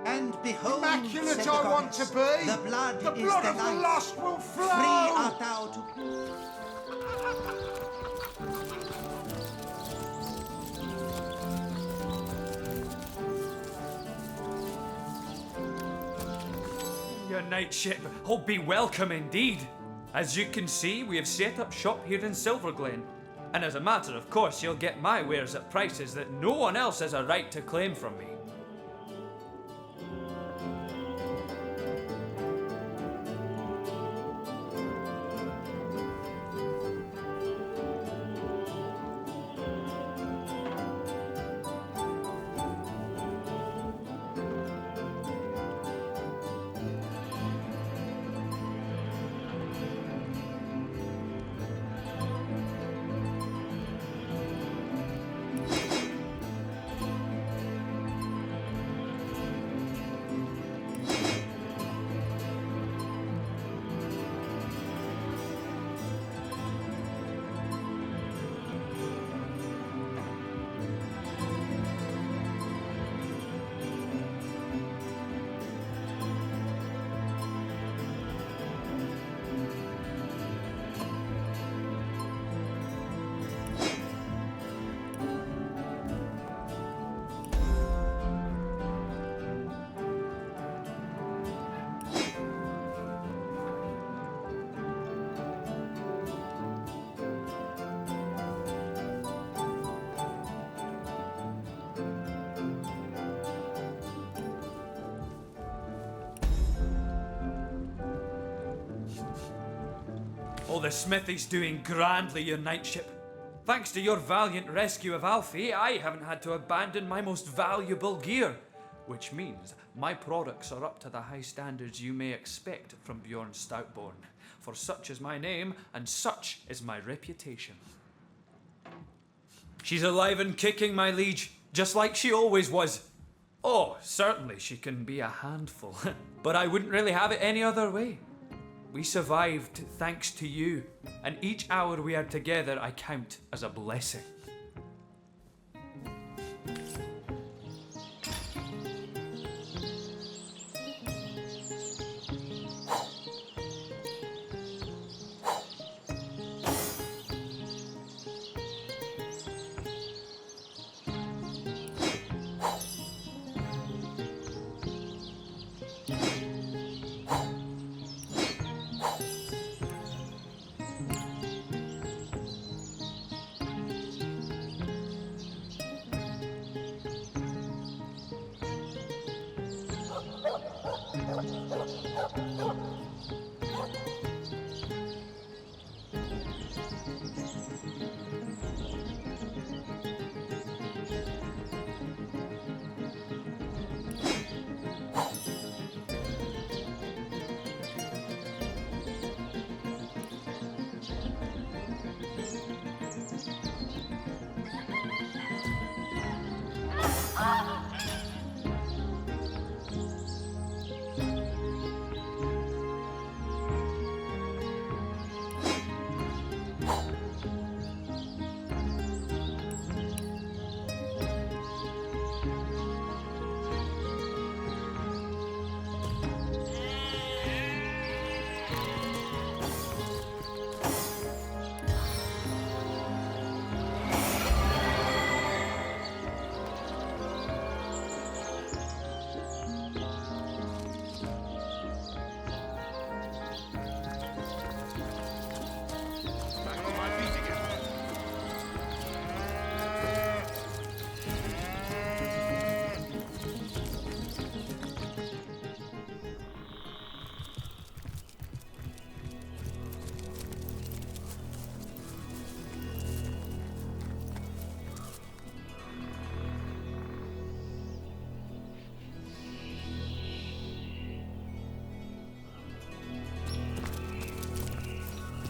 R: And behold,
S: Immaculate
R: said the
S: I want
R: goddess,
S: to be.
R: The blood,
S: The
R: is
S: blood
R: the
S: of the
R: life.
S: lost will flow.
R: Free art thou to...
A: Your knightship will be welcome indeed. As you can see, we have set up shop here in Silverglen. And as a matter of course, you'll get my wares at prices that no one else has a right to claim from me. Oh, the smithy's doing grandly, your knightship. Thanks to your valiant rescue of Alfie, I haven't had to abandon my most valuable gear, which means my products are up to the high standards you may expect from Bjorn Stoutborn, for such is my name and such is my reputation. She's alive and kicking, my liege, just like she always was. Oh, certainly she can be a handful, but I wouldn't really have it any other way. We survived thanks to you, and each hour we are together I count as a blessing.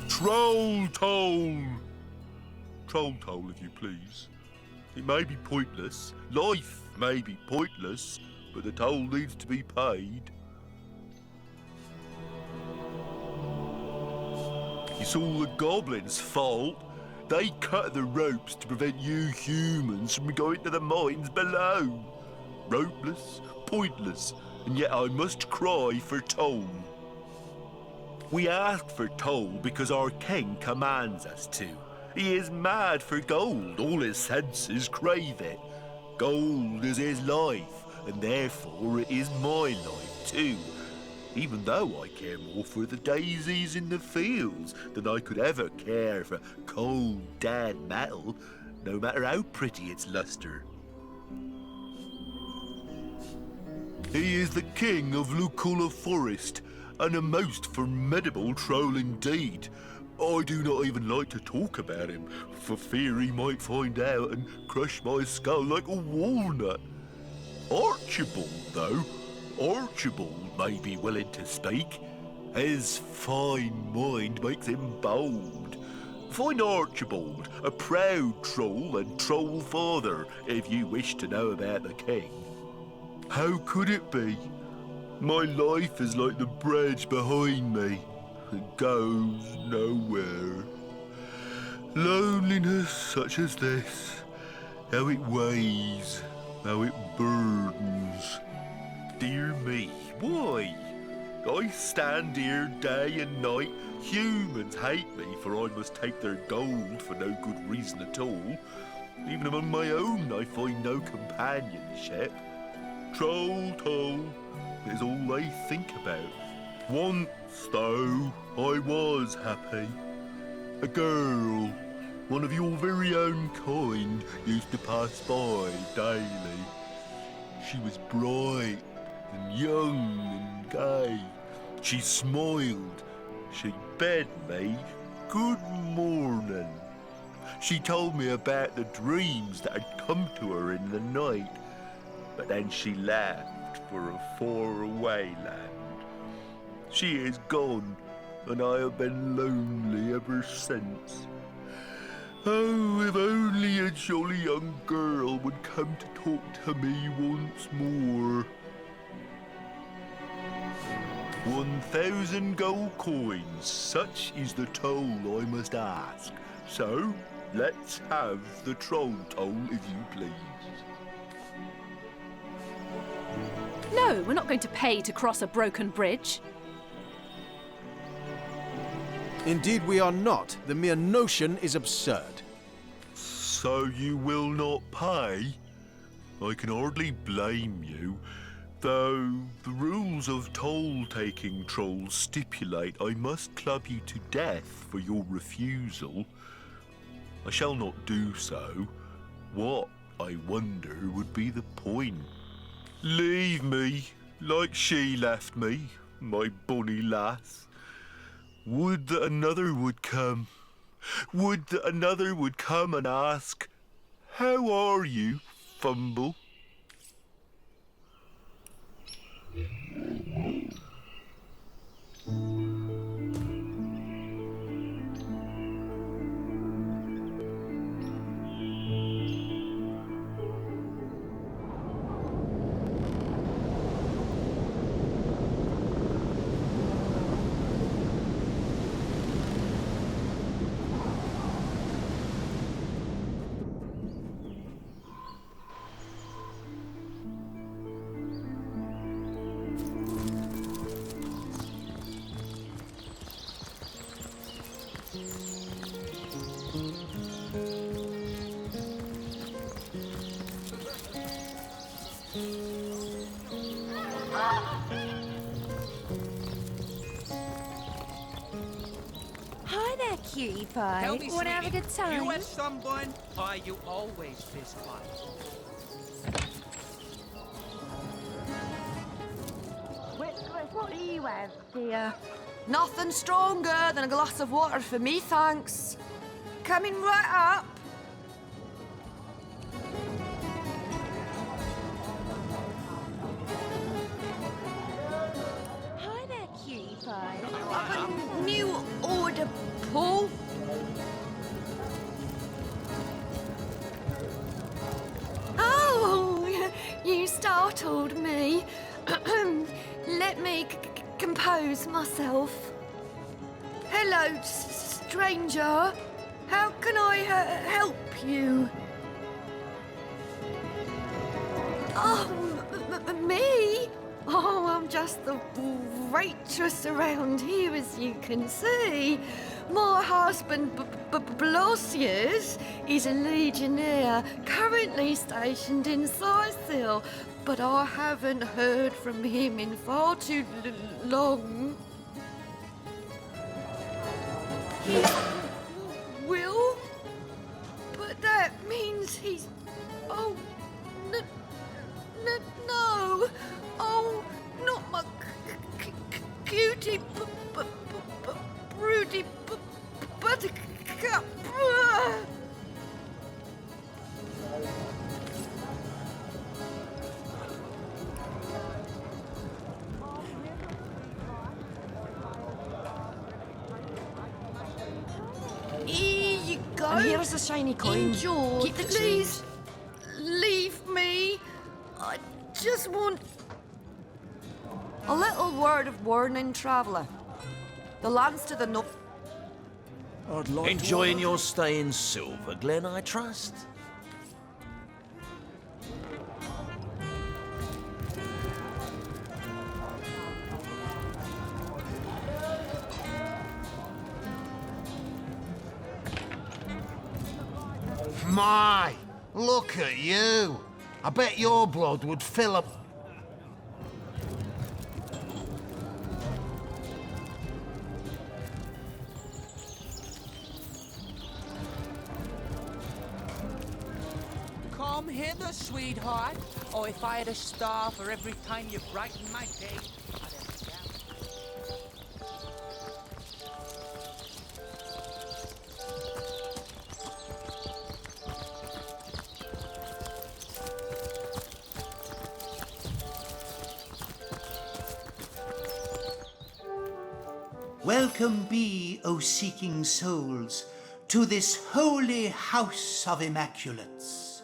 D: Troll toll! Troll toll, if you please. It may be pointless, life may be pointless, but the toll needs to be paid. It's all the goblins' fault. They cut the ropes to prevent you humans from going to the mines below. Ropeless, pointless, and yet I must cry for toll. We ask for toll because our king commands us to. He is mad for gold, all his senses crave it. Gold is his life, and therefore it is my life too. Even though I care more for the daisies in the fields than I could ever care for cold, dead metal, no matter how pretty its lustre. He is the king of Lucula Forest, and a most formidable troll indeed. I do not even like to talk about him, for fear he might find out and crush my skull like a walnut. Archibald, though, Archibald may be willing to speak. His fine mind makes him bold. Find Archibald, a proud troll and troll father, if you wish to know about the king. How could it be? My life is like the bridge behind me. It goes nowhere. Loneliness such as this, how it weighs, how it burdens. Dear me, why? I stand here day and night. Humans hate me, for I must take their gold for no good reason at all. Even among my own I find no companionship. Troll toll is all they think about. Once, though, I was happy. A girl, one of your very own kind, used to pass by daily. She was bright and young and gay. She smiled. She begged me, Good morning. She told me about the dreams that had come to her in the night, but then she left for a faraway land. She is gone, and I have been lonely ever since. Oh, if only a jolly young girl would come to talk to me once more. 1,000 gold coins, such is the toll I must ask. So, let's have the troll toll, if you please.
E: No, we're not going to pay to cross a broken bridge.
C: Indeed we are not. The mere notion is absurd.
D: So you will not pay? I can hardly blame you, though the rules of toll-taking trolls stipulate I must club you to death for your refusal. I shall not do so. What, I wonder, would be the point? Leave me, like she left me, my bonny lass. Would that another would come. Would that another would come and ask, "How are you, Fumble?"
J: Hi there, cutie pie.
S: Tell me,
J: Wanna have a
S: sweetie,
J: good time?
S: You have someone, or you always fist fight?
H: What do you have, dear? Nothing stronger than a glass of water for me, thanks. Coming right up.
J: Hi there, cutie pie.
H: A new order, Paul. Oh, you startled me. Let me compose myself. Hello, stranger. How can I help you? Oh, me? Oh, I'm just the waitress around here, as you can see. My husband, Blosius, is a Legionnaire, currently stationed in Cyseal, but I haven't heard from him in far too long. He will? But that means he's... Oh, no. Oh, not my cutie, broody buttercup. Here you go.
O: And here's the shiny coin.
H: Enjoy.
O: Keep the
H: Please leave me. I just want a little word of warning, traveller. The land's to the north.
Q: Enjoying your stay in Silverglen, I trust?
T: My, look at you. I bet your blood would fill up.
S: Come hither, sweetheart. Or if I had a star for every time you brighten my day, I'd have a
R: Welcome be, O seeking souls, to this holy house of Immaculates.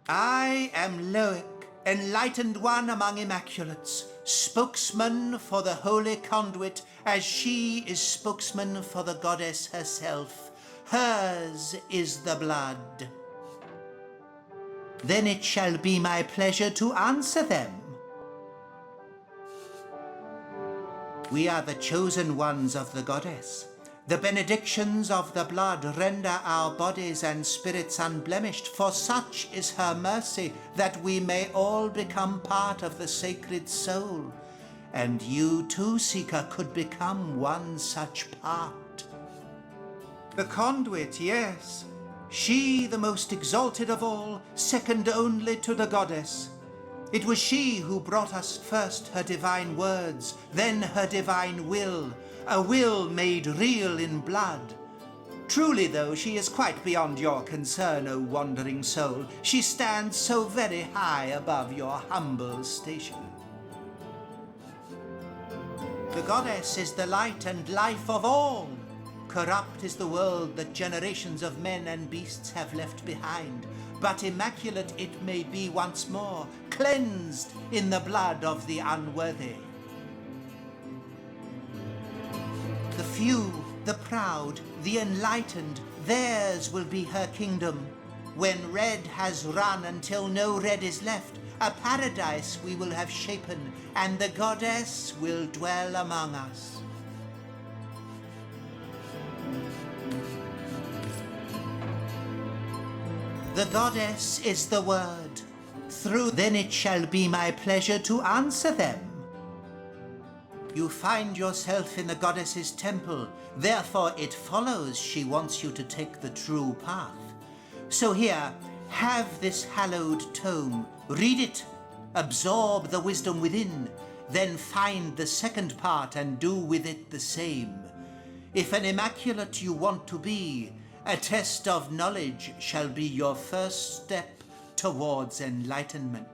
R: I am Loic, enlightened one among Immaculates, spokesman for the holy conduit, as she is spokesman for the goddess herself. Hers is the blood. Then it shall be my pleasure to answer them. We are the chosen ones of the goddess. The benedictions of the blood render our bodies and spirits unblemished, for such is her mercy, that we may all become part of the sacred soul. And you too, Seeker, could become one such part. The conduit, yes. She, the most exalted of all, second only to the goddess. It was she who brought us first her divine words, then her divine will, a will made real in blood. Truly, though, she is quite beyond your concern, O wandering soul. She stands so very high above your humble station. The goddess is the light and life of all. Corrupt is the world that generations of men and beasts have left behind, but immaculate it may be once more, cleansed in the blood of the unworthy. The few, the proud, the enlightened, theirs will be her kingdom. When red has run until no red is left, a paradise we will have shapen, and the goddess will dwell among us. The goddess is the word. Through then it shall be my pleasure to answer them. You find yourself in the goddess's temple, therefore it follows she wants you to take the true path. So here, have this hallowed tome, read it, absorb the wisdom within, then find the second part and do with it the same. If an immaculate you want to be, a test of knowledge shall be your first step towards enlightenment.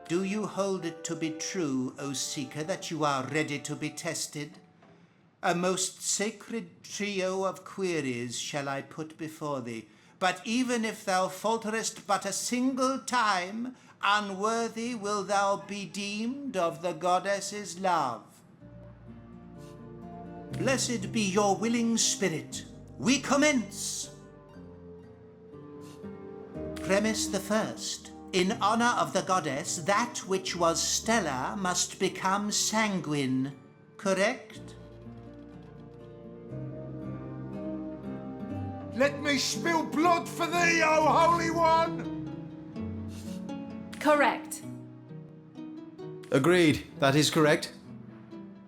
R: Do you hold it to be true, O Seeker, that you are ready to be tested? A most sacred trio of queries shall I put before thee, but even if thou falterest but a single time, unworthy will thou be deemed of the goddess's love. Blessed be your willing spirit. We commence. Premise the first. In honor of the goddess, that which was stellar must become sanguine. Correct?
T: Let me spill blood for thee, O Holy One!
E: Correct.
C: Agreed. That is correct.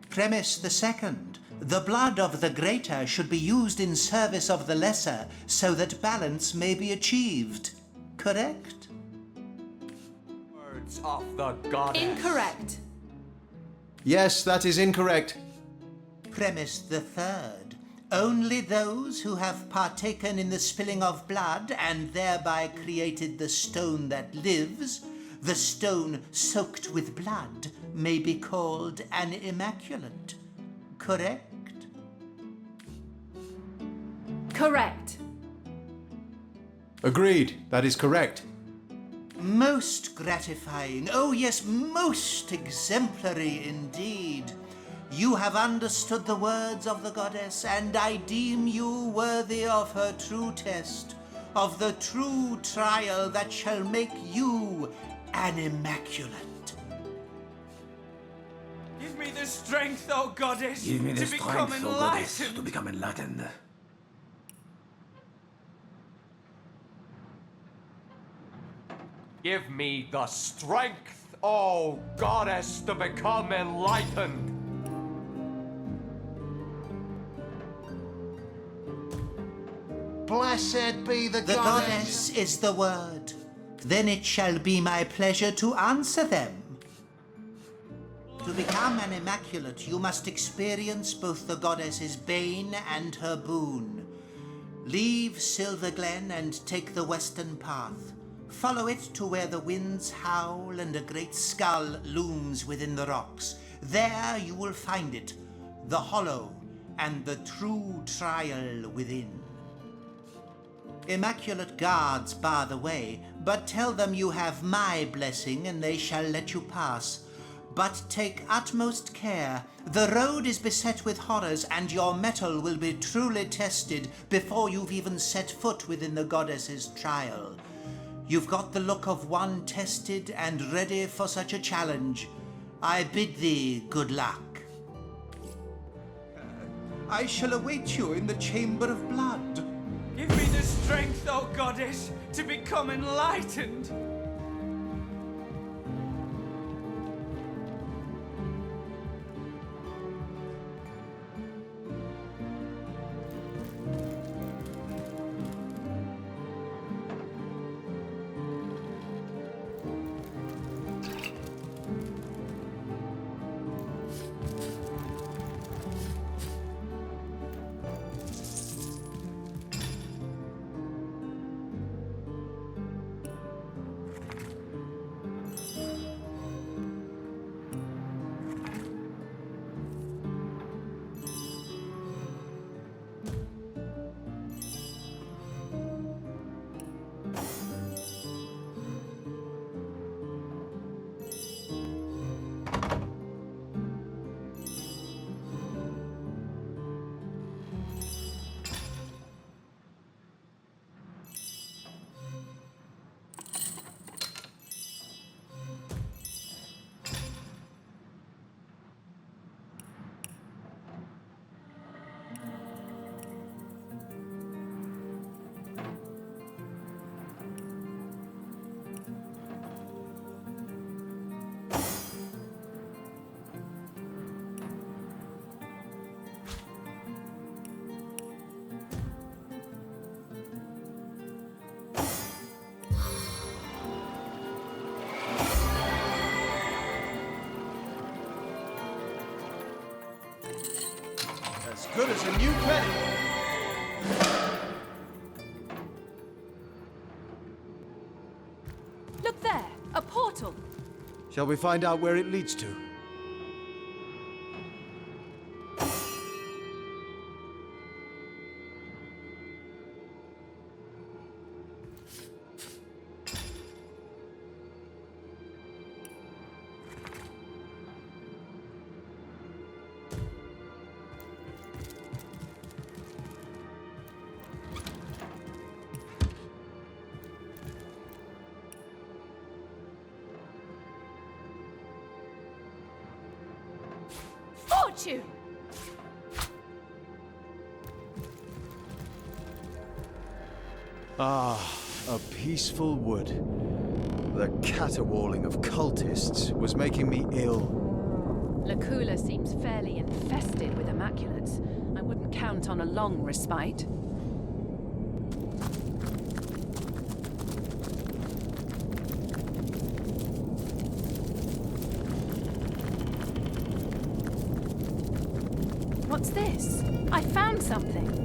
R: Premise the second. The blood of the greater should be used in service of the lesser, so that balance may be achieved. Correct?
P: Words of the goddess.
E: Incorrect.
C: Yes, that is incorrect.
R: Premise the third. Only those who have partaken in the spilling of blood and thereby created the stone that lives, the stone soaked with blood, may be called an immaculate. Correct?
E: Correct.
C: Agreed. That is correct.
R: Most gratifying. Oh yes, most exemplary indeed. You have understood the words of the goddess, and I deem you worthy of her true test, of the true trial that shall make you an immaculate.
A: Give me the strength, O goddess,
Q: Give me the
A: to become
Q: strength, O goddess,
A: enlightened.
Q: to become enlightened.
P: Give me the strength, O goddess, to become enlightened.
T: Blessed be the
R: The goddess is the word. Then it shall be my pleasure to answer them. To become an immaculate, you must experience both the goddess's bane and her boon. Leave Silverglen and take the western path. Follow it to where the winds howl and a great skull looms within the rocks. There you will find it, the hollow, and the true trial within. Immaculate guards bar the way, but tell them you have my blessing and they shall let you pass. But take utmost care. The road is beset with horrors, and your mettle will be truly tested before you've even set foot within the goddess's trial. You've got the look of one tested and ready for such a challenge. I bid thee good luck. I shall await you in the Chamber of Blood.
A: Give me the strength, O goddess, to become enlightened.
C: As good as a new penny.
E: Look there, a portal.
C: Shall we find out where it leads to?
E: Fortune!
C: Ah, a peaceful wood. The caterwauling of cultists was making me ill.
E: Lacula seems fairly infested with Immaculates. I wouldn't count on a long respite. What's this? I found something.